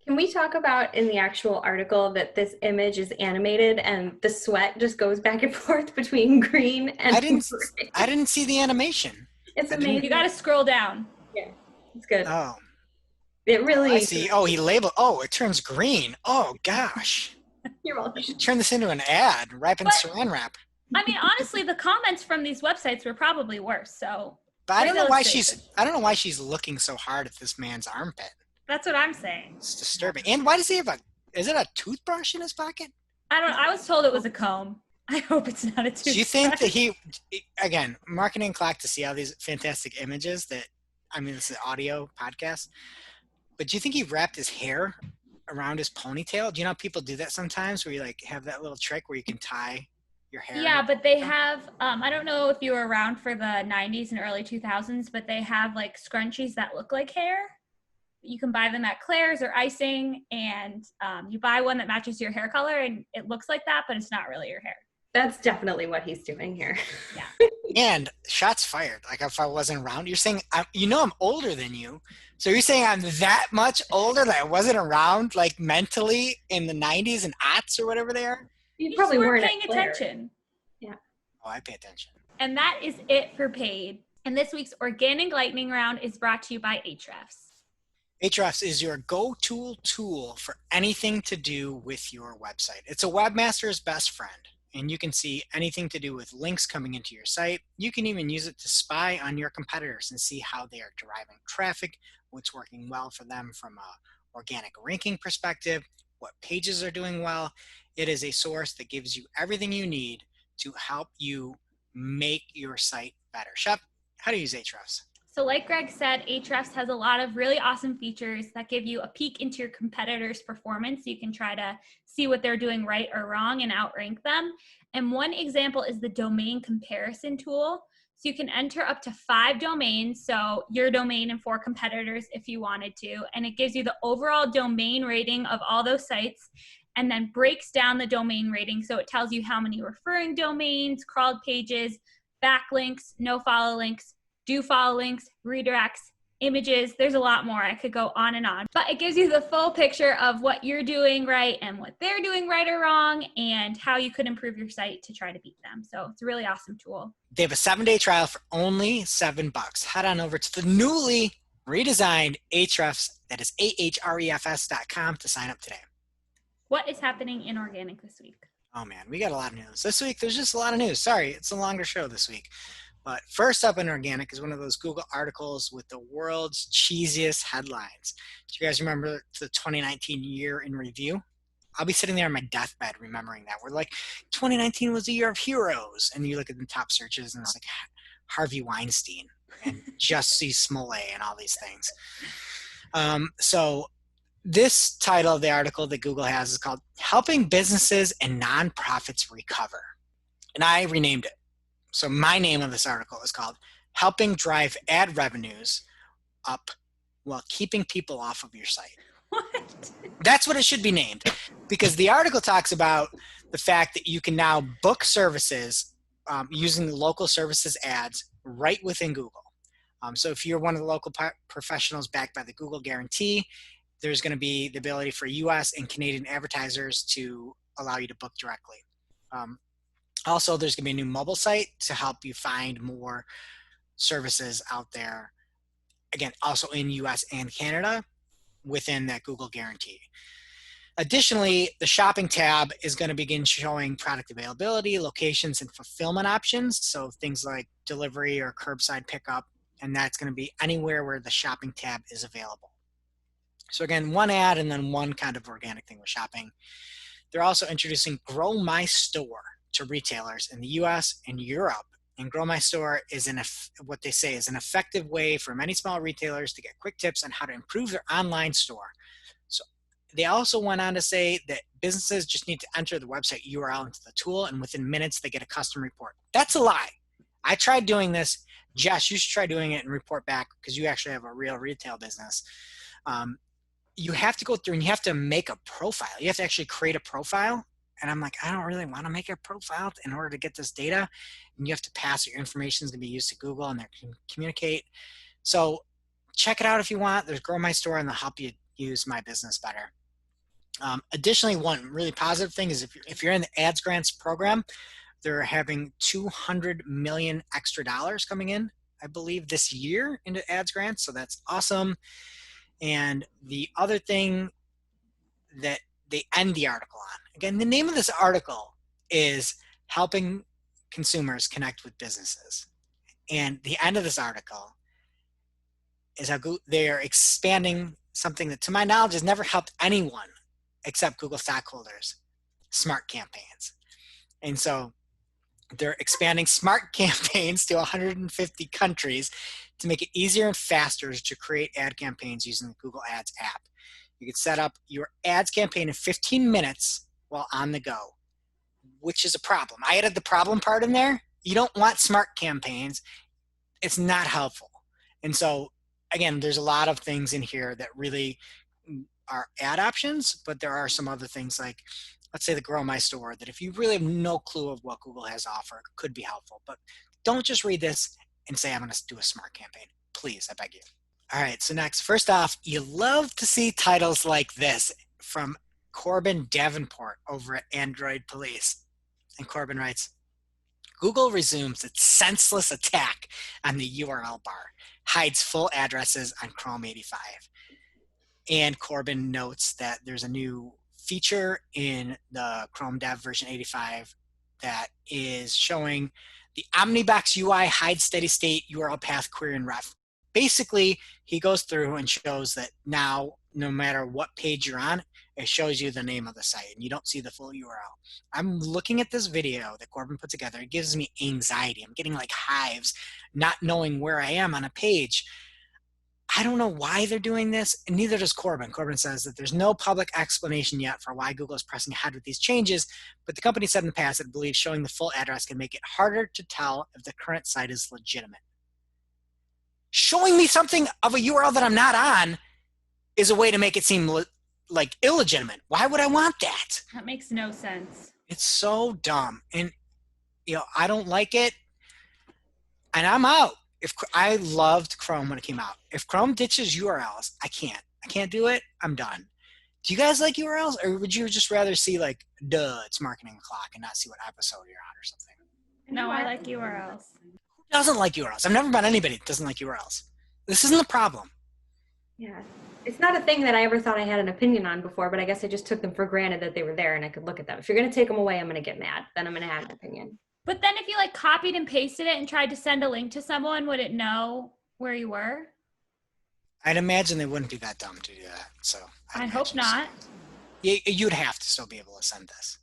Can we talk about in the actual article that this image is animated and the sweat just goes back and forth between green and I didn't gray? see the animation. It's I didn't- amazing. You got to scroll down. Yeah, it's good. Oh, It really. I see. Oh, he labeled. Oh, it turns green. Oh gosh, You're welcome. you should turn this into an ad. Wrapping But- Saran wrap. I mean, honestly, the comments from these websites were probably worse, so But I don't know why illustrated. I don't know why she's looking so hard at this man's armpit. that's what I'm saying. It's disturbing. And why does he have is it a toothbrush in his pocket? I was told it was a comb. I hope it's not a toothbrush. Do you think that again, marketing clock to see all these fantastic images this is an audio podcast, but do you think he wrapped his hair around his ponytail? Do you know how people do that sometimes where you like have that little trick where you can tie your hair? Yeah, but they have, I don't know if you were around for the 90s and early 2000s, but they have like scrunchies that look like hair. You can buy them at Claire's or Icing, and you buy one that matches your hair color, and it looks like that, but it's not really your hair. That's definitely what he's doing here. And shots fired. Like if I wasn't around, you're saying, I'm older than you. So you're saying I'm that much older that I wasn't around like mentally in the 90s and aughts or whatever they are? You You probably just weren't paying at Claire. attention. Oh, I pay attention. And that is it for paid. And this week's Organic Lightning Round is brought to you by Ahrefs. Ahrefs is your go-to tool for anything to do with your website. It's a webmaster's best friend, and you can see anything to do with links coming into your site. You can even use it to spy on your competitors and see how they are deriving traffic, what's working well for them from a organic ranking perspective, what pages are doing well. It is a source that gives you everything you need to help you make your site better. Shep, how do you use Ahrefs? So like Greg said, Ahrefs has a lot of really awesome features that give you a peek into your competitors' performance. You can try to see what they're doing right or wrong and outrank them. And one example is the domain comparison tool. So you can enter up to 5 domains, so your domain and 4 competitors if you wanted to, and it gives you the overall domain rating of all those sites. and then breaks down the domain rating. So it tells you how many referring domains, crawled pages, backlinks, no follow links, do follow links, redirects, images. There's a lot more. I could go on and on, but it gives you the full picture of what you're doing right and what they're doing right or wrong and how you could improve your site to try to beat them. So it's a really awesome tool. They have a 7-day trial for only $7. Head on over to the newly redesigned Ahrefs, that is ahrefs.com, to sign up today. What is happening in organic this week? Oh man, we got a lot of news. This week, there's just a lot of news. Sorry, it's a longer show this week. But first up in organic is one of those Google articles with the world's cheesiest headlines. Do you guys remember the 2019 year in review? I'll be sitting there on my deathbed remembering that. We're like, 2019 was the year of heroes. And you look at the top searches and it's like Harvey Weinstein and Jussie Smollett and all these things. So this title of the article that Google has is called Helping Businesses and Nonprofits Recover. And I renamed it. So my name of this article is called Helping Drive Ad Revenues Up While Keeping People Off of Your Site. What? That's what it should be named, because the article talks about the fact that you can now book services using local services ads right within Google. So if you're one of the local professionals backed by the Google Guarantee, there's going to be the ability for US and Canadian advertisers to allow you to book directly. Also, there's going to be a new mobile site to help you find more services out there, again, also in US and Canada within that Google Guarantee. Additionally, the shopping tab is going to begin showing product availability, locations, and fulfillment options. So things like delivery or curbside pickup, and that's going to be anywhere where the shopping tab is available. So again, one ad and then one kind of organic thing with shopping. They're also introducing Grow My Store to retailers in the US and Europe. And Grow My Store is what they say is an effective way for many small retailers to get quick tips on how to improve their online store. So they also went on to say that businesses just need to enter the website URL into the tool, and within minutes they get a custom report. That's a lie. I tried doing this. Jess, you should try doing it and report back, because you actually have a real retail business. You have to go through and you have to make a profile. You have to actually create a profile. And I'm like, I don't really want to make a profile in order to get this data. And you have to pass your information is going to be used to Google, and they can communicate. So check it out if you want. There's Grow My Store, and they'll help you use my business better. Additionally, one really positive thing is if you're in the Ads Grants program, they're having $200 million extra dollars coming in, I believe, this year into Ads Grants. So that's awesome. And the other thing that they end the article on, again, the name of this article is Helping Consumers Connect with Businesses. And the end of this article is how they are expanding something that, to my knowledge, has never helped anyone except Google stockholders: smart campaigns. And so they're expanding smart campaigns to 150 countries to make it easier and faster to create ad campaigns using the Google Ads app. You can set up your ads campaign in 15 minutes while on the go, which is a problem. I added the problem part in there. You don't want smart campaigns. It's not helpful. And so, again, there's a lot of things in here that really are ad options, but there are some other things like, let's say the Grow My Store, that if you really have no clue of what Google has to offer, could be helpful. But don't just read this and say, I'm going to do a smart campaign. Please, I beg you. All right, so next, first off, you love to see titles like this from Corbin Davenport over at Android Police. And Corbin writes, Google resumes its senseless attack on the URL bar, hides full addresses on Chrome 85. And Corbin notes that there's a new feature in the Chrome Dev version 85 that is showing the Omnibox UI hide steady state URL path query and ref. Basically, he goes through and shows that now, no matter what page you're on, it shows you the name of the site and you don't see the full URL. I'm looking at this video that Corbin put together. It gives me anxiety. I'm getting like hives, not knowing where I am on a page. I don't know why they're doing this, and neither does Corbin. Corbin says that there's no public explanation yet for why Google is pressing ahead with these changes, but the company said in the past that it believes showing the full address can make it harder to tell if the current site is legitimate. Showing me something of a URL that I'm not on is a way to make it seem like illegitimate. Why would I want that? That makes no sense. It's so dumb. And, I don't like it. And I'm out. I loved Chrome when it came out. If Chrome ditches URLs, I can't do it. I'm done. Do you guys like URLs, or would you just rather see like, it's marketing o'clock and not see what episode you're on or something? No, I like URLs. Who doesn't like URLs? I've never met anybody that doesn't like URLs. This isn't the problem. Yeah. It's not a thing that I ever thought I had an opinion on before, but I guess I just took them for granted that they were there and I could look at them. If you're going to take them away, I'm going to get mad. Then I'm going to have an opinion. But then if you like copied and pasted it and tried to send a link to someone, would it know where you were? I'd imagine they wouldn't be that dumb to do that. So I hope not. You'd have to still be able to send this.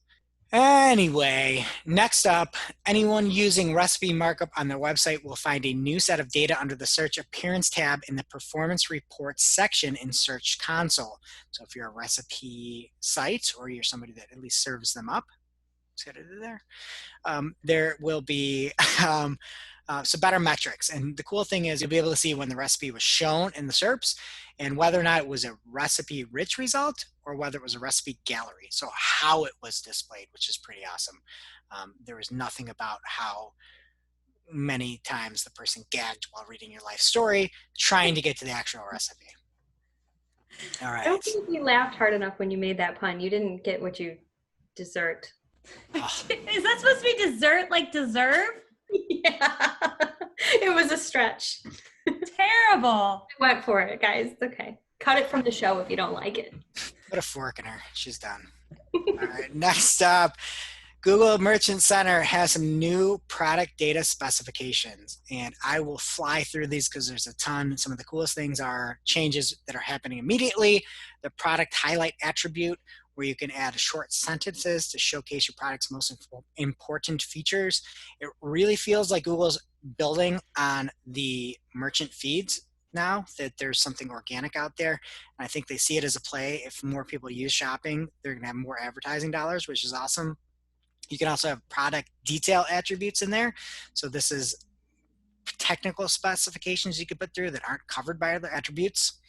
Anyway, next up, anyone using recipe markup on their website will find a new set of data under the Search Appearance tab in the Performance Reports section in Search Console. So if you're a recipe site or you're somebody that at least serves them up, see what I did there? There will be some better metrics. And the cool thing is you'll be able to see when the recipe was shown in the SERPs and whether or not it was a recipe-rich result or whether it was a recipe gallery. So how it was displayed, which is pretty awesome. There was nothing about how many times the person gagged while reading your life story, trying to get to the actual recipe. All right. I don't think you laughed hard enough when you made that pun. You didn't get what you deserved. Is that supposed to be dessert, like deserve? Yeah. It was a stretch. Terrible. I went for it, guys. It's okay. Cut it from the show if you don't like it. Put a fork in her. She's done. All right. Next up, Google Merchant Center has some new product data specifications, and I will fly through these because there's a ton. Some of the coolest things are changes that are happening immediately. The product highlight attribute, where you can add short sentences to showcase your product's most important features. It really feels like Google's building on the merchant feeds now, that there's something organic out there. And I think they see it as a play. If more people use shopping, they're gonna have more advertising dollars, which is awesome. You can also have product detail attributes in there. So this is technical specifications you could put through that aren't covered by other attributes.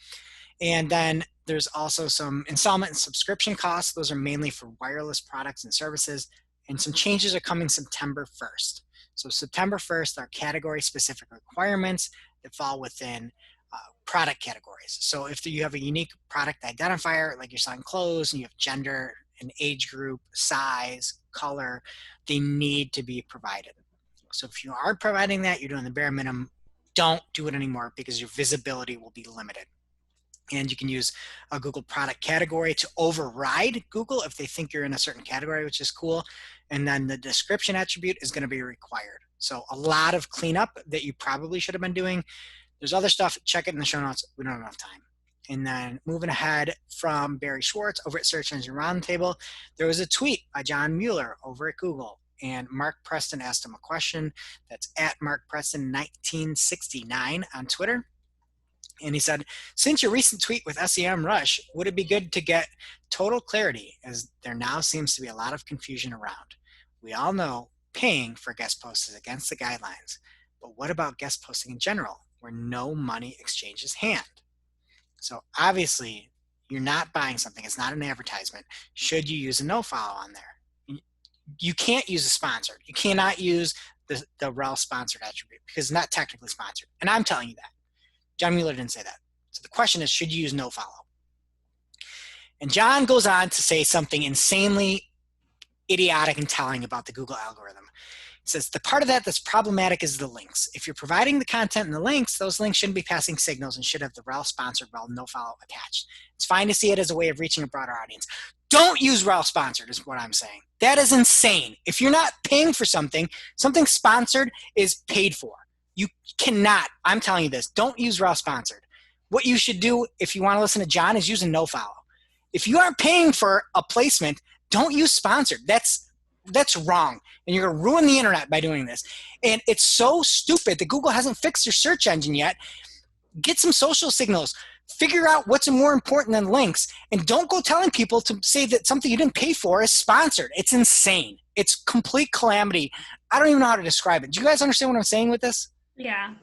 And then there's also some installment and subscription costs. Those are mainly for wireless products and services. And some changes are coming September 1st. So September 1st are category-specific requirements that fall within product categories. So if you have a unique product identifier, like you're selling clothes and you have gender and age group, size, color, they need to be provided. So if you aren't providing that, you're doing the bare minimum, don't do it anymore because your visibility will be limited. And you can use a Google product category to override Google if they think you're in a certain category, which is cool. And then the description attribute is going to be required. So a lot of cleanup that you probably should have been doing. There's other stuff, check it in the show notes. We don't have enough time. And then moving ahead from Barry Schwartz over at Search Engine Roundtable, there was a tweet by John Mueller over at Google. And Mark Preston asked him a question. That's at Mark Preston 1969 on Twitter. And he said, since your recent tweet with SEM Rush, would it be good to get total clarity, as there now seems to be a lot of confusion around? We all know paying for guest posts is against the guidelines, but what about guest posting in general, where no money exchanges hand? So obviously, you're not buying something. It's not an advertisement. Should you use a no-follow on there? You can't use a sponsored. You cannot use the rel sponsored attribute because it's not technically sponsored. And I'm telling you that. John Mueller didn't say that. So the question is, should you use no follow? And John goes on to say something insanely idiotic and telling about the Google algorithm. He says, the part of that that's problematic is the links. If you're providing the content and the links, those links shouldn't be passing signals and should have the rel sponsored, rel no follow attached. It's fine to see it as a way of reaching a broader audience. Don't use rel sponsored is what I'm saying. That is insane. If you're not paying for something, something sponsored is paid for. You cannot, I'm telling you this, don't use rel sponsored. What you should do if you want to listen to John is use a no follow. If you aren't paying for a placement, don't use sponsored. That's wrong. And you're going to ruin the internet by doing this. And it's so stupid that Google hasn't fixed their search engine yet. Get some social signals. Figure out what's more important than links. And don't go telling people to say that something you didn't pay for is sponsored. It's insane. It's complete calamity. I don't even know how to describe it. Do you guys understand what I'm saying with this? Yeah.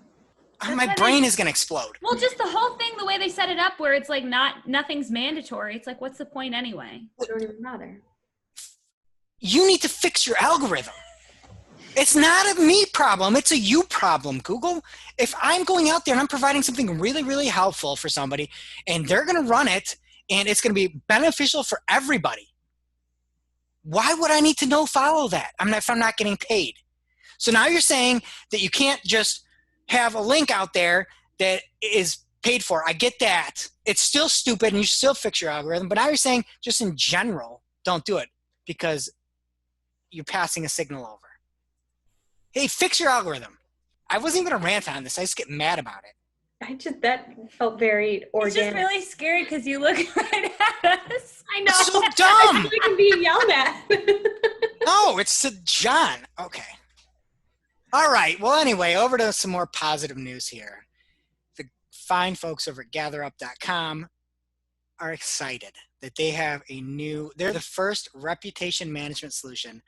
my brain is going to explode. Well, just the whole thing, the way they set it up, where it's like nothing's mandatory. It's like, what's the point anyway? It don't even matter. You need to fix your algorithm. It's not a me problem. It's a you problem, Google. If I'm going out there and I'm providing something really, really helpful for somebody and they're going to run it and it's going to be beneficial for everybody, why would I need to follow that? If I'm not getting paid. So now you're saying that you can't just have a link out there that is paid for. I get that. It's still stupid and you still fix your algorithm. But now you're saying just in general, don't do it because you're passing a signal over. Hey, fix your algorithm. I wasn't even going to rant on this. I just get mad about it. That felt very organic. It's just really scary because you look right at us. I know. It's so dumb. I think we can be yelled at. No, it's to John. Okay. All right. Well, anyway, over to some more positive news here. The fine folks over at gatherup.com are excited that they have they're the first reputation management solution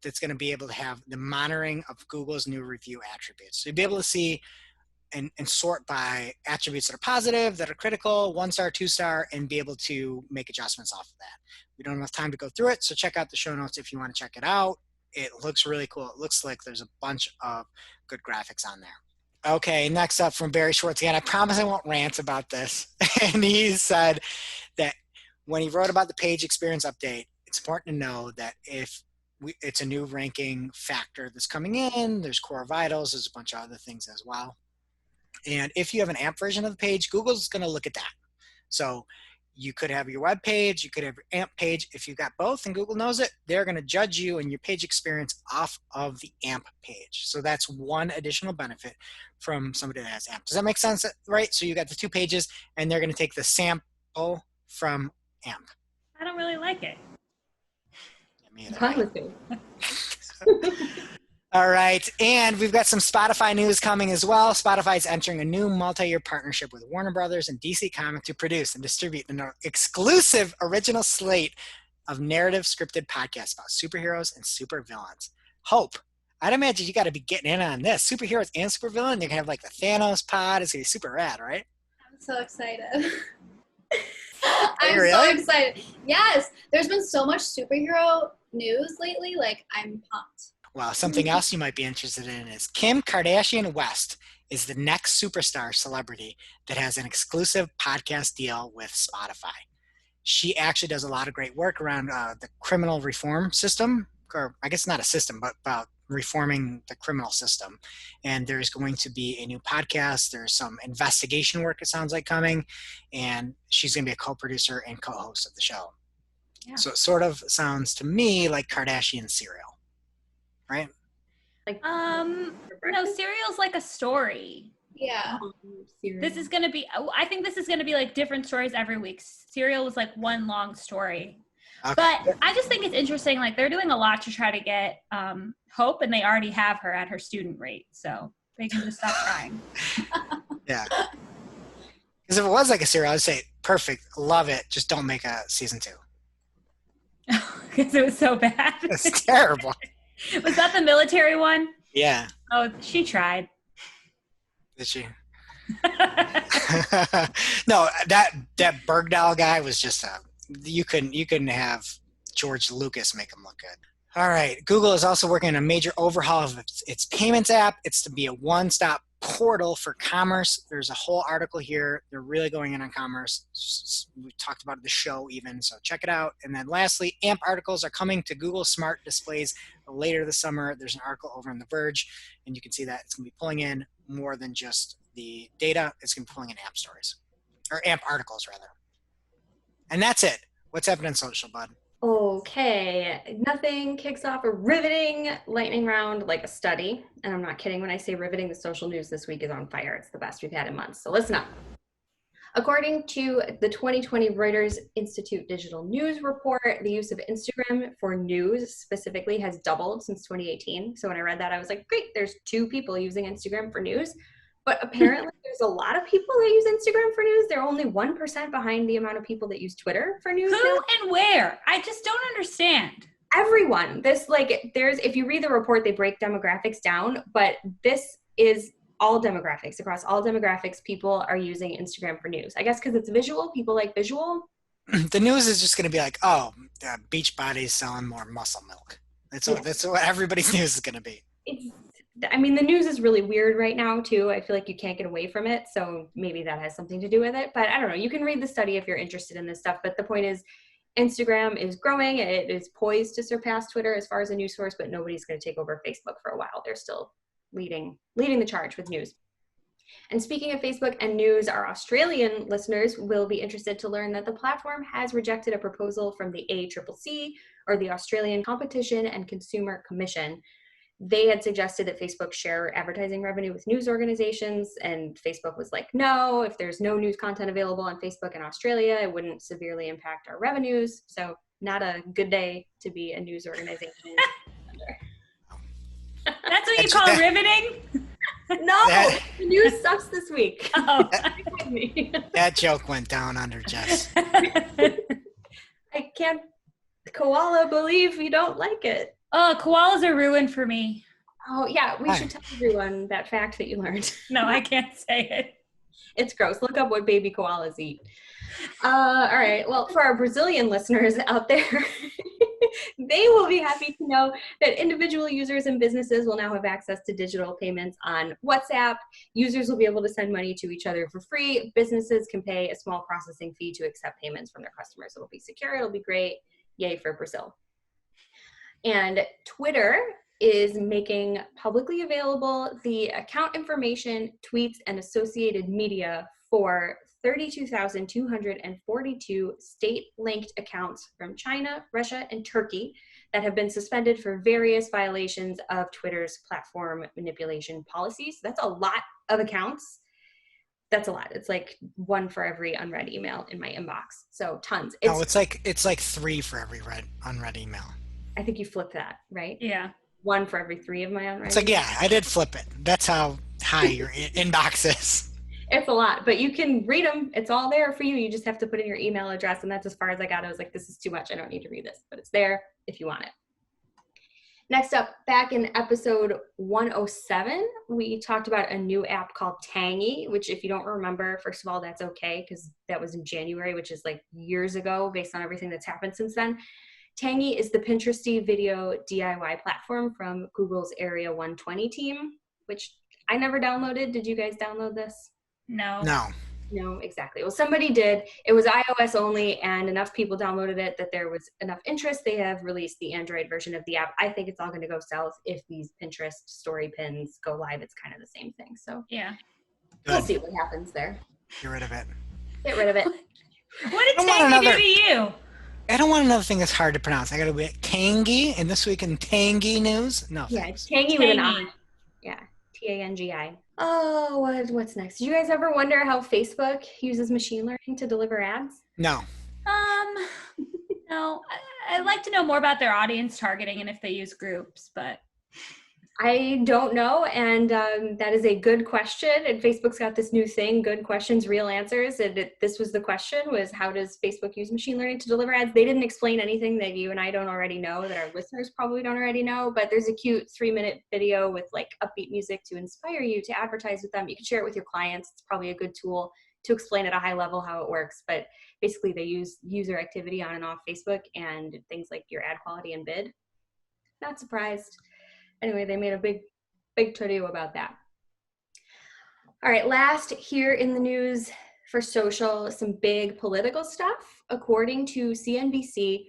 that's going to be able to have the monitoring of Google's new review attributes. So you'll be able to see and sort by attributes that are positive, that are critical, 1-star, 2-star, and be able to make adjustments off of that. We don't have enough time to go through it, so check out the show notes if you want to check it out. It looks really cool. It looks like there's a bunch of good graphics on there. Okay, next up from Barry Schwartz again. I promise I won't rant about this. And he said that when he wrote about the page experience update, it's important to know that it's a new ranking factor that's coming in. There's core vitals. There's a bunch of other things as well. And if you have an AMP version of the page, Google's going to look at that. So you could have your web page, you could have your AMP page. If you've got both and Google knows it, they're going to judge you and your page experience off of the AMP page. So that's one additional benefit from somebody that has AMP. Does that make sense? Right? So you got the two pages and they're going to take the sample from AMP. I don't really like it. All right, and we've got some Spotify news coming as well. Spotify is entering a new multi-year partnership with Warner Brothers and DC Comics to produce and distribute an exclusive original slate of narrative scripted podcasts about superheroes and supervillains. Hope, I'd imagine you got to be getting in on this. Superheroes and supervillain, you're going to have like the Thanos pod. It's going to be super rad, right? I'm so excited. Really? So excited. Yes, there's been so much superhero news lately. Like, I'm pumped. Well, something else you might be interested in is Kim Kardashian West is the next superstar celebrity that has an exclusive podcast deal with Spotify. She actually does a lot of great work around the criminal reform system, or I guess not a system, but about reforming the criminal system. And there's going to be a new podcast. There's some investigation work, it sounds like, coming. And she's going to be a co-producer and co-host of the show. Yeah. So it sort of sounds to me like Kardashian Serial, right? Like, no, Serial's like a story. Yeah. This is going to be, I think this is going to be like different stories every week. Serial was like one long story. Okay. But I just think it's interesting. Like, they're doing a lot to try to get Hope, and they already have her at her student rate. So they can just stop trying. Yeah. Because if it was like a serial, I'd say, perfect, love it. Just don't make a season 2. Because it was so bad. It's terrible. Was that the military one? Yeah. Oh, she tried. Did she? No, that Bergdahl guy was just you couldn't have George Lucas make him look good. All right. Google is also working on a major overhaul of its payments app. It's to be a one-stop portal for commerce. There's a whole article here. They're really going in on commerce. We talked about it in the show even, so check it out. And then lastly, AMP articles are coming to Google Smart Displays later this summer. There's an article over on The Verge, and you can see that it's going to be pulling in more than just the data. It's going to be pulling in AMP stories, or AMP articles, rather. And that's it. What's happening in social, bud? Okay, nothing kicks off a riveting lightning round like a study. And I'm not kidding when I say riveting. The social news this week is on fire. It's the best we've had in months. So listen up. According to the 2020 Reuters Institute Digital News Report, the use of Instagram for news specifically has doubled since 2018. So when I read that, I was like, great, there's 2 people using Instagram for news. But apparently there's a lot of people that use Instagram for news. They're only 1% behind the amount of people that use Twitter for news. Who now. And where? I just don't understand. Everyone. If you read the report, they break demographics down, but this is all demographics, across all demographics, people are using Instagram for news. I guess because it's visual, people like visual. The news is just going to be like, oh, Beachbody's selling more muscle milk. That's what everybody's news is going to be. I mean, the news is really weird right now too. I feel like you can't get away from it. So maybe that has something to do with it, but I don't know. You can read the study if you're interested in this stuff. But the point is, Instagram is growing. It is poised to surpass Twitter as far as a news source, but nobody's going to take over Facebook for a while. They're still leading the charge with news. And speaking of Facebook and news, our Australian listeners will be interested to learn that the platform has rejected a proposal from the ACCC, or the Australian Competition and Consumer Commission. They had suggested that Facebook share advertising revenue with news organizations, and Facebook was like, no, if there's no news content available on Facebook in Australia, it wouldn't severely impact our revenues. So not a good day to be a news organization. That's what you call riveting? No, the news sucks this week. Oh. That joke went down under Jess. I can't, koala, believe you don't like it. Oh, koalas are ruined for me. Oh, yeah, we should tell everyone that fact that you learned. No, I can't say it. It's gross. Look up what baby koalas eat. All right. Well, for our Brazilian listeners out there, they will be happy to know that individual users and businesses will now have access to digital payments on WhatsApp. Users will be able to send money to each other for free. Businesses can pay a small processing fee to accept payments from their customers. It'll be secure. It'll be great. Yay for Brazil. And Twitter is making publicly available the account information, tweets, and associated media for 32,242 state-linked accounts from China, Russia, and Turkey that have been suspended for various violations of Twitter's platform manipulation policies. That's a lot of accounts. That's a lot. It's like one for every unread email in my inbox. So tons. It's like 3 for every unread email. I think you flip that, right? Yeah. 1 for every 3 of my unread. It's like, yeah, I did flip it. That's how high your inbox is. It's a lot, but you can read them. It's all there for you. You just have to put in your email address, and that's as far as I got. I was like, this is too much. I don't need to read this, but it's there if you want it. Next up, back in episode 107, we talked about a new app called Tangy, which if you don't remember, first of all, that's okay, because that was in January, which is like years ago based on everything that's happened since then. Tangy is the Pinteresty video DIY platform from Google's Area 120 team, which I never downloaded. Did you guys download this? No. No, exactly. Well, somebody did. It was iOS only, and enough people downloaded it that there was enough interest. They have released the Android version of the app. I think it's all going to go south if these Pinterest story pins go live. It's kind of the same thing. So yeah, we'll see what happens there. Get rid of it. Get rid of it. What did Tangy do to you? I don't want another thing that's hard to pronounce. I got to be Tangy, and this week in Tangy news. No. Yeah, it's Tangy with an I. Yeah, Tangi. Oh, what's next? Did you guys ever wonder how Facebook uses machine learning to deliver ads? No. No. I'd like to know more about their audience targeting and if they use groups, but I don't know, and that is a good question. And Facebook's got this new thing, good questions, real answers. And this was the question, was how does Facebook use machine learning to deliver ads? They didn't explain anything that you and I don't already know, that our listeners probably don't already know, but there's a cute 3-minute video with like upbeat music to inspire you to advertise with them. You can share it with your clients. It's probably a good tool to explain at a high level how it works. But basically they use user activity on and off Facebook and things like your ad quality and bid. Not surprised. Anyway, they made a big to-do about that. All right, last here in the news for social, some big political stuff. According to CNBC,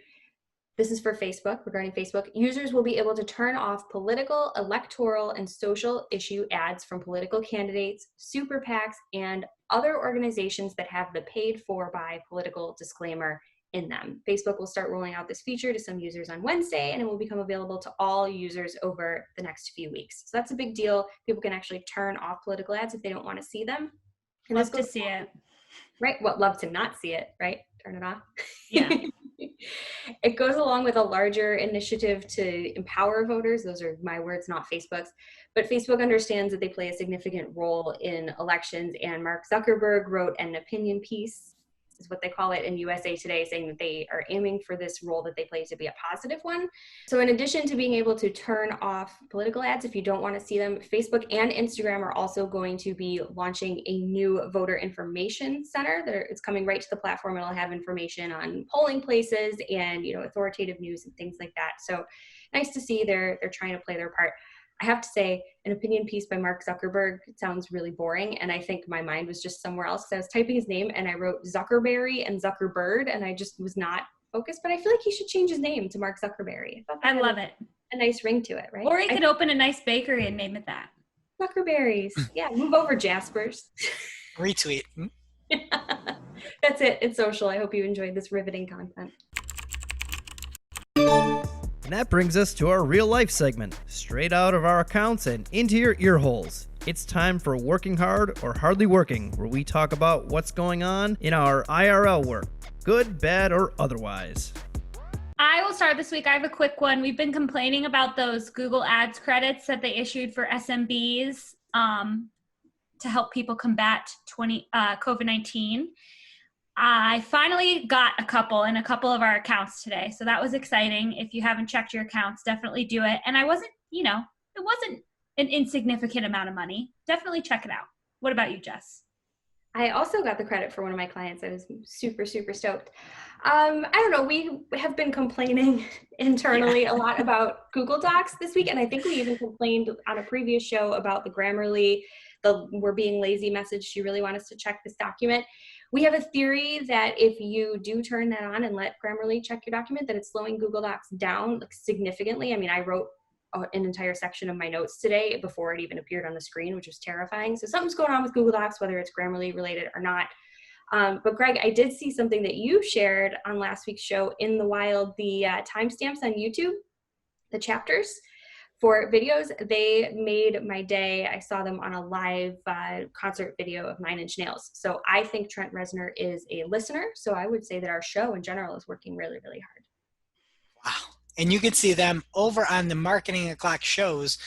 this is for Facebook, regarding Facebook, users will be able to turn off political, electoral, and social issue ads from political candidates, super PACs, and other organizations that have the paid for by political disclaimer in them. Facebook will start rolling out this feature to some users on Wednesday, and it will become available to all users over the next few weeks. So that's a big deal. People can actually turn off political ads if they don't want to see them. And love to see it. Right? Well, love to not see it, right? Turn it off. Yeah. It goes along with a larger initiative to empower voters. Those are my words, not Facebook's. But Facebook understands that they play a significant role in elections, and Mark Zuckerberg wrote an opinion piece is what they call it in USA Today, saying that they are aiming for this role that they play to be a positive one. So in addition to being able to turn off political ads if you don't want to see them, Facebook and Instagram are also going to be launching a new voter information center. It's coming right to the platform. It'll have information on polling places and, you know, authoritative news and things like that. So nice to see they're trying to play their part. I have to say, an opinion piece by Mark Zuckerberg sounds really boring, and I think my mind was just somewhere else because I was typing his name and I wrote Zuckerberry and Zuckerbird, and I just was not focused. But I feel like he should change his name to Mark Zuckerberry. I love it. A nice ring to it, right? Or he could open a nice bakery and name it that. Zuckerberries. Yeah, move over, Jaspers. Retweet. That's it. It's social. I hope you enjoyed this riveting content. And that brings us to our real life segment, straight out of our accounts and into your ear holes. It's time for Working Hard or Hardly Working, where we talk about what's going on in our IRL work, good, bad, or otherwise. I will start this week. I have a quick one. We've been complaining about those Google Ads credits that they issued for SMBs to help people combat COVID-19. I finally got a couple in a couple of our accounts today. So that was exciting. If you haven't checked your accounts, definitely do it. And it wasn't an insignificant amount of money. Definitely check it out. What about you, Jess? I also got the credit for one of my clients. I was super, super stoked. I don't know. We have been complaining internally a lot about Google Docs this week. And I think we even complained on a previous show about the Grammarly, the "we're being lazy" message. Do you really want us to check this document? We have a theory that if you do turn that on and let Grammarly check your document, that it's slowing Google Docs down like significantly. I mean, I wrote an entire section of my notes today before it even appeared on the screen, which was terrifying. So something's going on with Google Docs, whether it's Grammarly related or not. But Greg, I did see something that you shared on last week's show in the wild, the timestamps on YouTube, the chapters for videos. They made my day. I saw them on a live concert video of Nine Inch Nails. So I think Trent Reznor is a listener. So I would say that our show in general is working really, really hard. Wow. And you can see them over on the Marketing O'Clock shows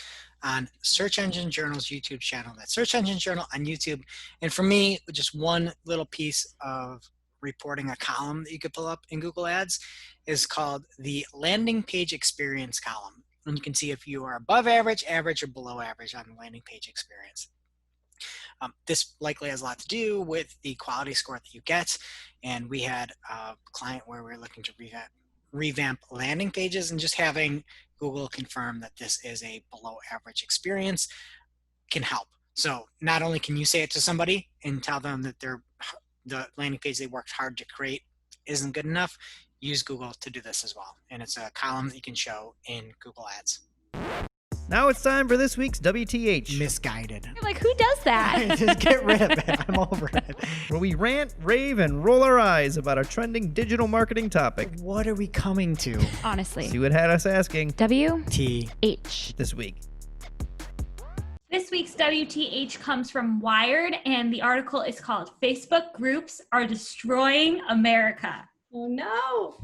on Search Engine Journal's YouTube channel. That's Search Engine Journal on YouTube. And for me, just one little piece of reporting, a column that you could pull up in Google Ads is called the landing page experience column. And you can see if you are above average, average, or below average on the landing page experience. This likely has a lot to do with the quality score that you get. And we had a client where we were looking to revamp landing pages, and just having Google confirm that this is a below average experience can help. So not only can you say it to somebody and tell them that the landing page they worked hard to create isn't good enough, use Google to do this as well. And it's a column that you can show in Google Ads. Now it's time for this week's WTH. Misguided. I'm like, who does that? Just get rid of it. I'm over it. Where we rant, rave, and roll our eyes about a trending digital marketing topic. What are we coming to? Honestly. See what had us asking WTH this week. This week's WTH comes from Wired, and the article is called "Facebook Groups Are Destroying America." Oh no.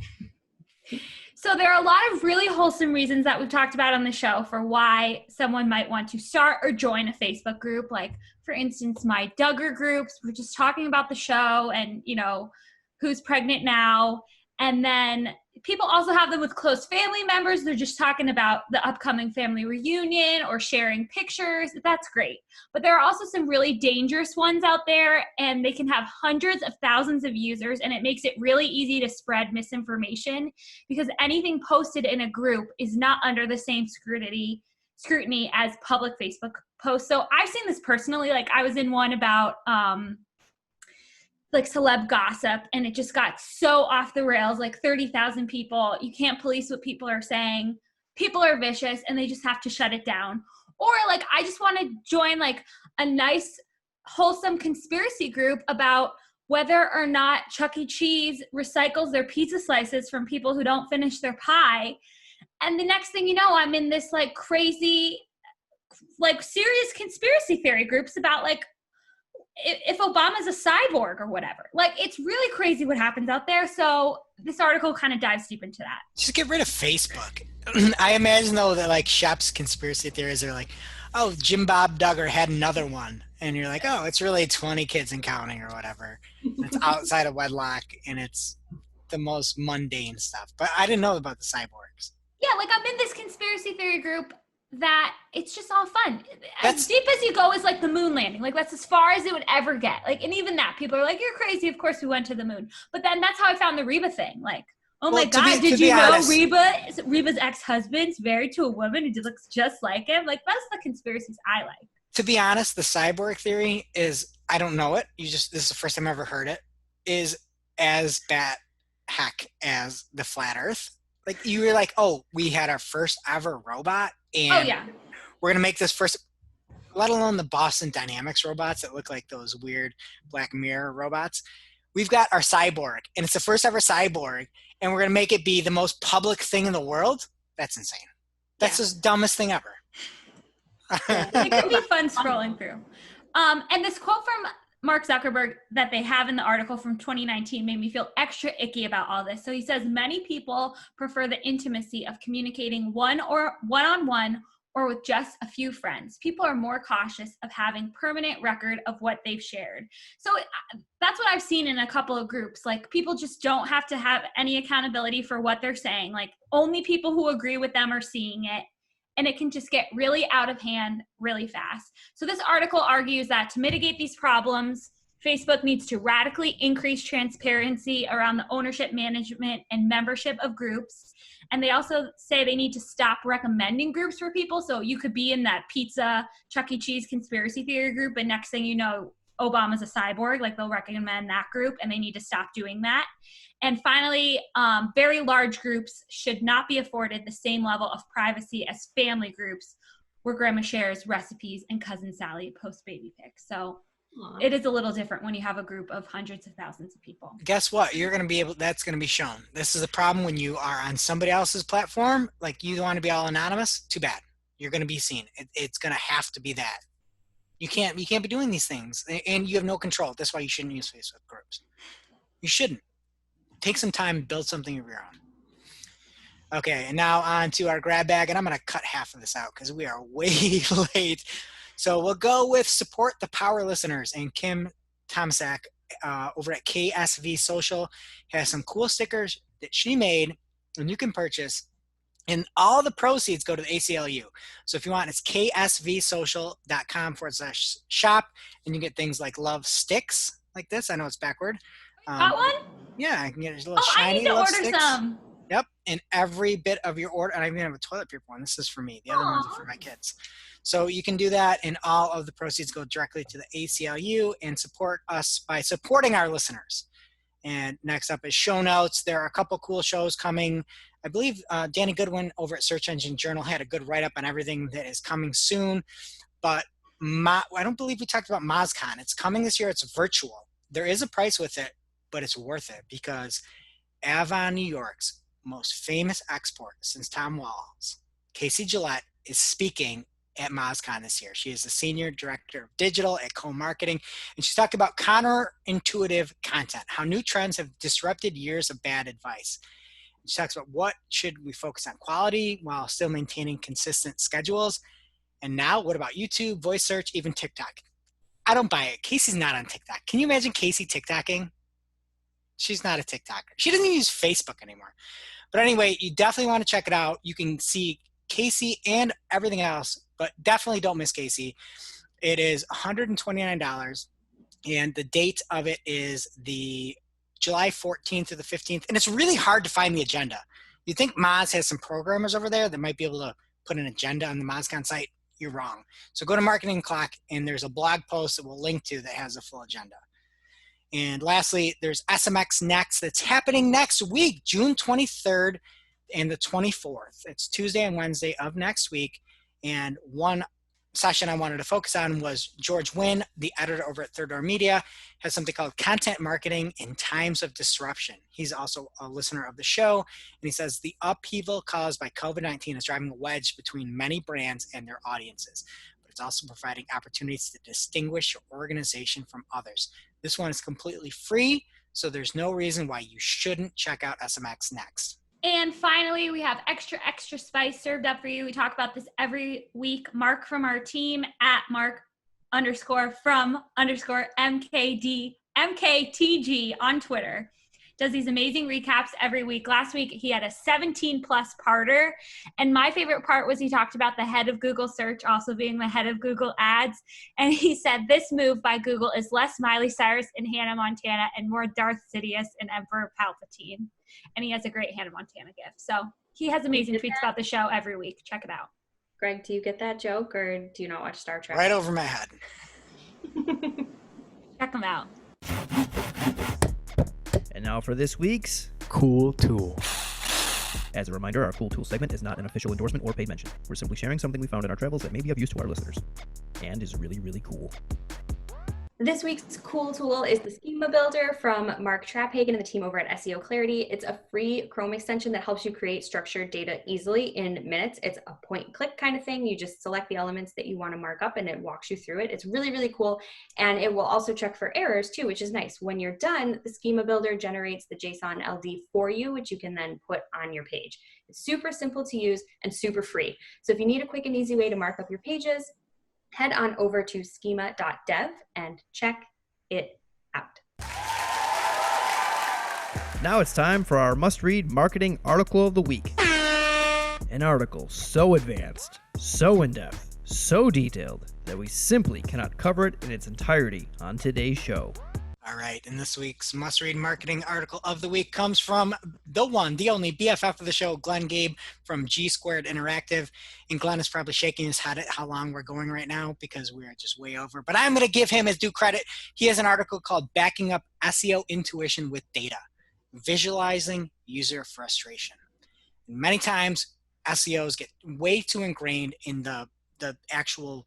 So there are a lot of really wholesome reasons that we've talked about on the show for why someone might want to start or join a Facebook group. Like, for instance, my Duggar groups, we're just talking about the show and, you know, who's pregnant now. And then people also have them with close family members. They're just talking about the upcoming family reunion or sharing pictures. That's great. But there are also some really dangerous ones out there, and they can have hundreds of thousands of users, and it makes it really easy to spread misinformation because anything posted in a group is not under the same scrutiny as public Facebook posts. So I've seen this personally. Like, I was in one about like celeb gossip, and it just got so off the rails, like 30,000 people. You can't police what people are saying. People are vicious and they just have to shut it down. Or like, I just want to join like a nice, wholesome conspiracy group about whether or not Chuck E. Cheese recycles their pizza slices from people who don't finish their pie. And the next thing you know, I'm in this like crazy, like serious conspiracy theory groups about like, if Obama's a cyborg or whatever. Like, it's really crazy what happens out there. So this article kind of dives deep into that. Just get rid of Facebook. I imagine, though, that, like, Shep's conspiracy theories are like, oh, Jim Bob Duggar had another one. and you're like, oh, it's really 20 kids and counting or whatever. And it's outside of wedlock, and it's the most mundane stuff. But I didn't know about the cyborgs. Yeah, like I'm in this conspiracy theory group that it's just all fun. As That's deep as you go is like the moon landing. Like that's as far as it would ever get. Like, and even that, people are like, "You're crazy." Of course, we went to the moon. But then that's how I found the Reba thing. Like, oh my God, did you know honest, Reba's ex-husband's married to a woman who looks just like him? Like that's the conspiracies I like. to be honest, the cyborg theory is, I don't know it. This is the first time I ever heard it, is as bad hack as the flat earth. Like you were like, oh, we had our first ever robot, and Oh yeah. we're going to make this first, let alone the Boston Dynamics robots that look like those weird Black Mirror robots. We've got our cyborg, and it's the first ever cyborg, and we're going to make it be the most public thing in the world. That's insane. That's the dumbest thing ever. It could be fun scrolling through. And this quote from Mark Zuckerberg that they have in the article from 2019 made me feel extra icky about all this. So he says, many people prefer the intimacy of communicating one-on-one or with just a few friends. People are more cautious of having permanent record of what they've shared. So that's what I've seen in a couple of groups. Like people just don't have to have any accountability for what they're saying. Like only people who agree with them are seeing it. And it can just get really out of hand really fast. So this article argues that to mitigate these problems, Facebook needs to radically increase transparency around the ownership, management, and membership of groups. And they also say they need to stop recommending groups for people. So you could be in that pizza, Chuck E. Cheese conspiracy theory group, and next thing you know, Obama's a cyborg. Like they'll recommend that group, and they need to stop doing that. And finally, very large groups should not be afforded the same level of privacy as family groups where grandma shares recipes and cousin Sally posts baby pics. So it is a little different when you have a group of hundreds of thousands of people. Guess what? You're going to be able, that's going to be shown. This is a problem when you are on somebody else's platform. Like you want to be all anonymous. Too bad. You're going to be seen. It's going to have to be that. You can't be doing these things, and you have no control. That's why you shouldn't use Facebook groups. You shouldn't. Take some time and build something of your own. Okay, and now on to our grab bag, and I'm going to cut half of this out because we are way late. So we'll go with support the power listeners, and Kim Tomczak over at KSV Social has some cool stickers that she made, and you can purchase. And all the proceeds go to the ACLU. So if you want, it's ksvsocial.com/shop, and you get things like love sticks like this. I know it's backward. Got one? Yeah, I can get a little I shiny need to love order sticks. some. Yep, and every bit of your order, and I even have a toilet paper one. This is for me. The other ones are for my kids. So you can do that, and all of the proceeds go directly to the ACLU and support us by supporting our listeners. And next up is show notes. There are a couple cool shows coming. I believe Danny Goodwin over at Search Engine Journal had a good write-up on everything that is coming soon. But I don't believe we talked about MozCon. It's coming this year. It's virtual. There is a price with it, but it's worth it because Avon, New York's most famous export since Tom Walls, Casey Gillette, is speaking at MozCon this year. She is the Senior Director of Digital at Co-Marketing, and she's talking about counterintuitive content, how new trends have disrupted years of bad advice. She talks about what should we focus on quality while still maintaining consistent schedules. And now what about YouTube, voice search, even TikTok? I don't buy it. Casey's not on TikTok. Can you imagine Casey TikToking? She's not a TikToker. She doesn't even use Facebook anymore. But anyway, you definitely want to check it out. You can see Casey and everything else, but definitely don't miss Casey. It is $129, and the date of it is the July 14th to the 15th, and it's really hard to find the agenda. You think Moz has some programmers over there that might be able to put an agenda on the MozCon site. You're wrong. So go to Marketing Clock, and there's a blog post that we'll link to that has a full agenda. And lastly, there's SMX Next that's happening next week, June 23rd and the 24th. It's Tuesday and Wednesday of next week. And one session I wanted to focus on was George Wynn, the editor over at Third Door Media, has something called Content Marketing in Times of Disruption. He's also a listener of the show, and he says the upheaval caused by COVID-19 is driving a wedge between many brands and their audiences, but it's also providing opportunities to distinguish your organization from others. This one is completely free, so there's no reason why you shouldn't check out SMX Next. And finally, we have extra spice served up for you. We talk about this every week. Mark from our team at Mark _from_MKTG on Twitter. Does these amazing recaps every week. Last week, he had a 17-plus parter. And my favorite part was he talked about the head of Google search also being the head of Google Ads. And he said this move by Google is less Miley Cyrus and Hannah Montana and more Darth Sidious and Emperor Palpatine. And he has a great Hannah Montana gift. So he has amazing tweets about the show every week. Check it out. Greg, do you get that joke, or do you not watch Star Trek? Right over my head. Check him out. And now for this week's Cool Tool. As a reminder, our Cool Tool segment is not an official endorsement or paid mention. We're simply sharing something we found in our travels that may be of use to our listeners. And is really, really cool. This week's cool tool is the Schema Builder from Mark Traphagen and the team over at SEO Clarity. It's a free Chrome extension that helps you create structured data easily in minutes. It's a point and click kind of thing. You just select the elements that you want to mark up and it walks you through it. It's really, really cool. And it will also check for errors too, which is nice. When you're done, the Schema Builder generates the JSON LD for you, which you can then put on your page. It's super simple to use and super free. So if you need a quick and easy way to mark up your pages, head on over to schema.dev and check it out. Now it's time for our must-read marketing article of the week. An article so advanced, so in-depth, so detailed that we simply cannot cover it in its entirety on today's show. All right, and this week's must-read marketing article of the week comes from the one, the only BFF of the show, Glenn Gabe from G Squared Interactive. And Glenn is probably shaking his head at how long we're going right now because we're just way over. But I'm going to give him his due credit. He has an article called Backing Up SEO Intuition with Data, Visualizing User Frustration. And many times, SEOs get way too ingrained in the actual,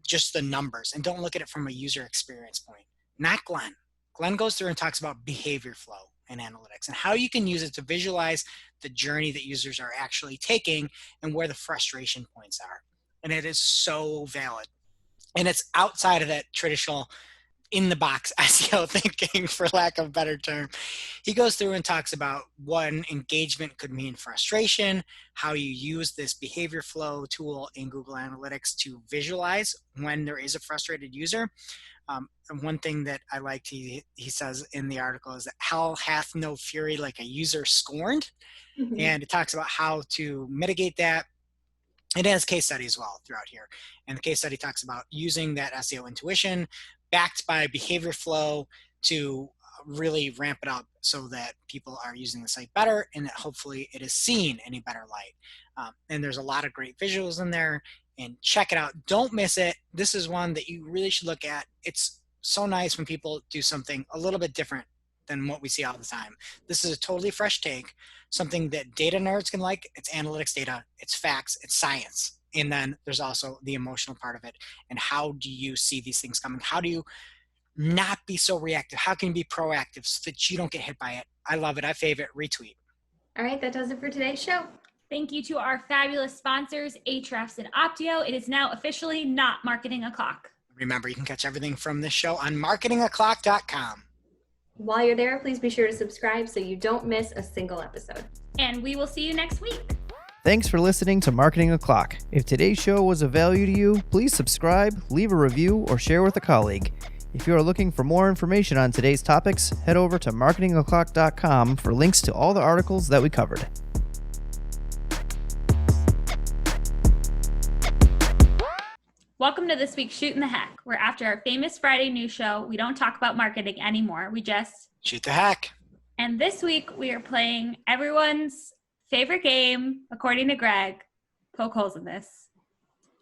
just the numbers, and don't look at it from a user experience point. Not Glenn. Glenn goes through and talks about behavior flow and analytics and how you can use it to visualize the journey that users are actually taking and where the frustration points are. And it is so valid. And it's outside of that traditional in-the-box SEO thinking, for lack of a better term. He goes through and talks about when engagement could mean frustration, how you use this behavior flow tool in Google Analytics to visualize when there is a frustrated user. And one thing that I liked, he says in the article, is that hell hath no fury like a user scorned. Mm-hmm. And it talks about how to mitigate that. It has case study as well throughout here. And the case study talks about using that SEO intuition backed by behavior flow to really ramp it up so that people are using the site better and that hopefully it is seen in a better light. And there's a lot of great visuals in there. And check it out. Don't miss it. This is one that you really should look at. It's so nice when people do something a little bit different than what we see all the time. This is a totally fresh take, something that data nerds can like. It's analytics data, it's facts, it's science. And then there's also the emotional part of it. And how do you see these things coming? How do you not be so reactive? How can you be proactive so that you don't get hit by it? I love it. I favorite. Retweet. All right, that does it for today's show. Thank you to our fabulous sponsors, Ahrefs and Opteo. It is now officially not Marketing O'Clock. Remember, you can catch everything from this show on marketingoclock.com. While you're there, please be sure to subscribe so you don't miss a single episode. And we will see you next week. Thanks for listening to Marketing O'Clock. If today's show was of value to you, please subscribe, leave a review, or share with a colleague. If you are looking for more information on today's topics, head over to marketingoclock.com for links to all the articles that we covered. Welcome to this week's Shoot in the Heck, where after our famous Friday news show, we don't talk about marketing anymore. We just shoot the heck. And this week we are playing everyone's favorite game, according to Greg, Poke Holes in This.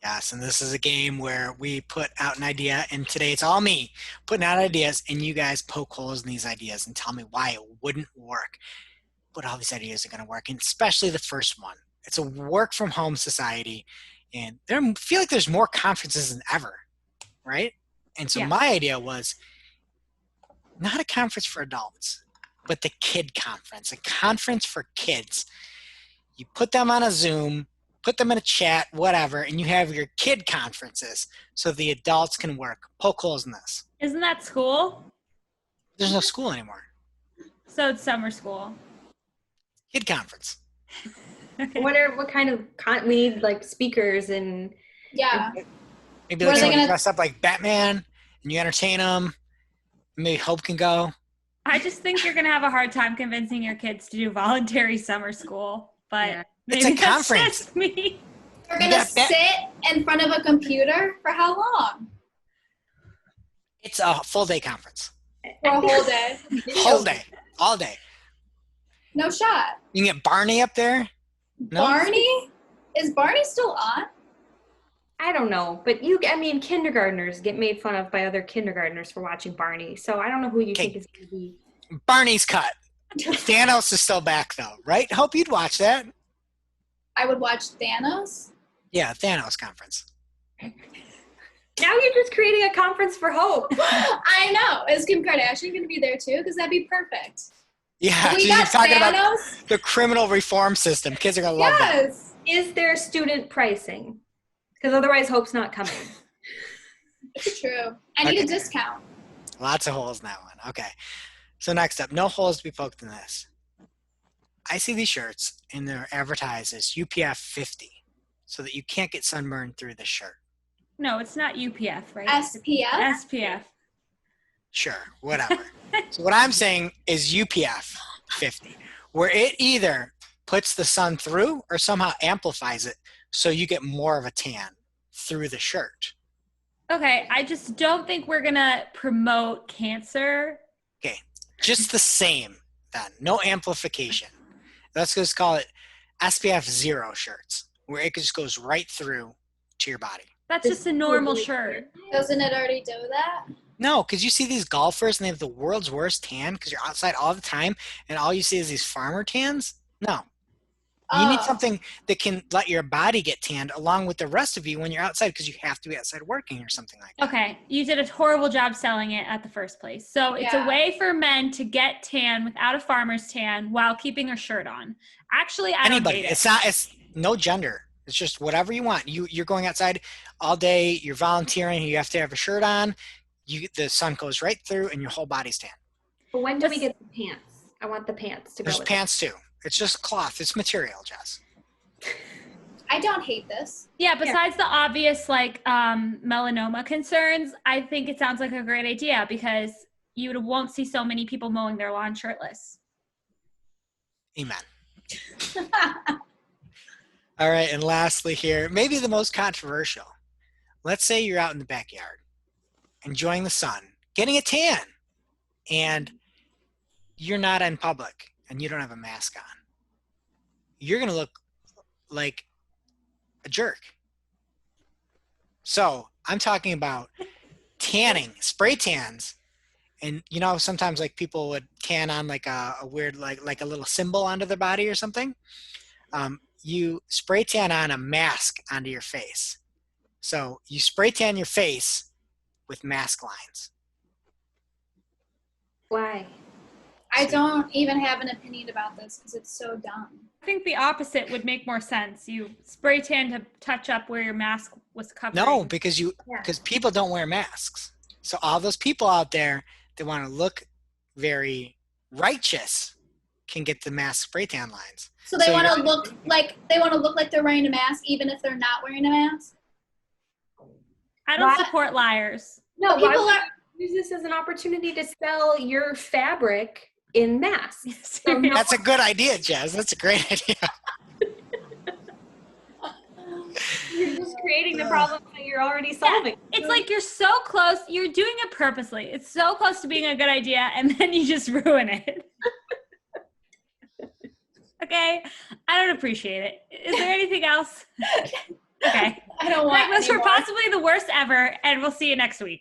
Yes, and this is a game where we put out an idea, and today it's all me putting out ideas, and you guys poke holes in these ideas and tell me why it wouldn't work. But all these ideas are going to work, and especially the first one. It's a work-from-home society. And I feel like there's more conferences than ever, right? And so my idea was not a conference for adults, but the kid conference, a conference for kids. You put them on a Zoom, put them in a chat, whatever, and you have your kid conferences so the adults can work. Poke holes in this. Isn't that school? There's no school anymore. So it's summer school. Kid conference. Okay. What kind of we need like speakers and yeah. Maybe Where like are they someone gonna? dress up like Batman and you entertain them. Maybe Hope can go. I just think you're gonna have a hard time convincing your kids to do voluntary summer school, but Yeah. It's maybe a that's conference. just me. We're You gonna got that- sit in front of a computer for how long? It's a full day conference. For a whole day? Whole day. All day. No shot. You can get Barney up there. No? Barney? Is Barney still on? I don't know, but kindergartners get made fun of by other kindergartners for watching Barney. So I don't know who you Okay. think is going to be. Barney's cut. Thanos is still back though, right? Hope you'd watch that. I would watch Thanos. Yeah, Thanos conference. Now you're just creating a conference for Hope. I know. Is Kim Kardashian going to be there too? Because that'd be perfect. Yeah, We so you're got talking about Thanos. the criminal reform system. Kids are gonna love that. Yes. Is there student pricing? Because otherwise Hope's not coming. It's true. I need Okay. a discount. Lots of holes in that one. Okay. So next up, no holes to be poked in this. I see these shirts and they're advertised as UPF 50 so that you can't get sunburned through the shirt. No, it's not UPF, right? SPF. SPF. Sure, whatever. So what I'm saying is UPF 50, where it either puts the sun through or somehow amplifies it so you get more of a tan through the shirt. Okay, I just don't think we're gonna promote cancer. Okay, just the same then. No amplification. Let's just call it SPF 0 shirts, where it just goes right through to your body. That's just a normal shirt. Doesn't it already do that? No, because you see these golfers and they have the world's worst tan because you're outside all the time and all you see is these farmer tans. No. You need Oh. something that can let your body get tanned along with the rest of you when you're outside because you have to be outside working or something like that. Okay, you did a horrible job selling it at the first place. So it's Yeah. a way for men to get tan without a farmer's tan while keeping a shirt on. Actually, I Anybody. don't hate it. It's no gender. It's just whatever you want. You're going outside all day, you're volunteering, you have to have a shirt on, the sun goes right through and your whole body's tan. But when do we get the pants? I want the pants to go There's with pants too. It's just cloth. It's material, Jess. I don't hate this. Yeah, besides the obvious melanoma concerns, I think it sounds like a great idea because you won't see so many people mowing their lawn shirtless. Amen. All right, and lastly here, maybe the most controversial. Let's say you're out in the backyard, enjoying the sun, getting a tan, and you're not in public and you don't have a mask on. You're going to look like a jerk. So I'm talking about tanning, spray tans. And you know, sometimes like people would tan on like a weird, like a little symbol onto their body or something. You spray tan on a mask onto your face. So you spray tan your face with mask lines. Why? I don't even have an opinion about this because it's so dumb. I think the opposite would make more sense. You spray tan to touch up where your mask was covered. No, because people don't wear masks. So all those people out there that want to look very righteous can get the mask spray tan lines. So they want to look like they're wearing a mask even if they're not wearing a mask. I don't What? support liars. No, But people why would are. you use this as an opportunity to sell your fabric in masks? So no- That's a good idea, Jazz. That's a great idea. You're just creating the problem that you're already solving. It's like you're so close. You're doing it purposely. It's so close to being a good idea, and then you just ruin it. Okay? I don't appreciate it. Is there anything else? Okay. I don't want. Those were anymore. possibly the worst ever, and we'll see you next week.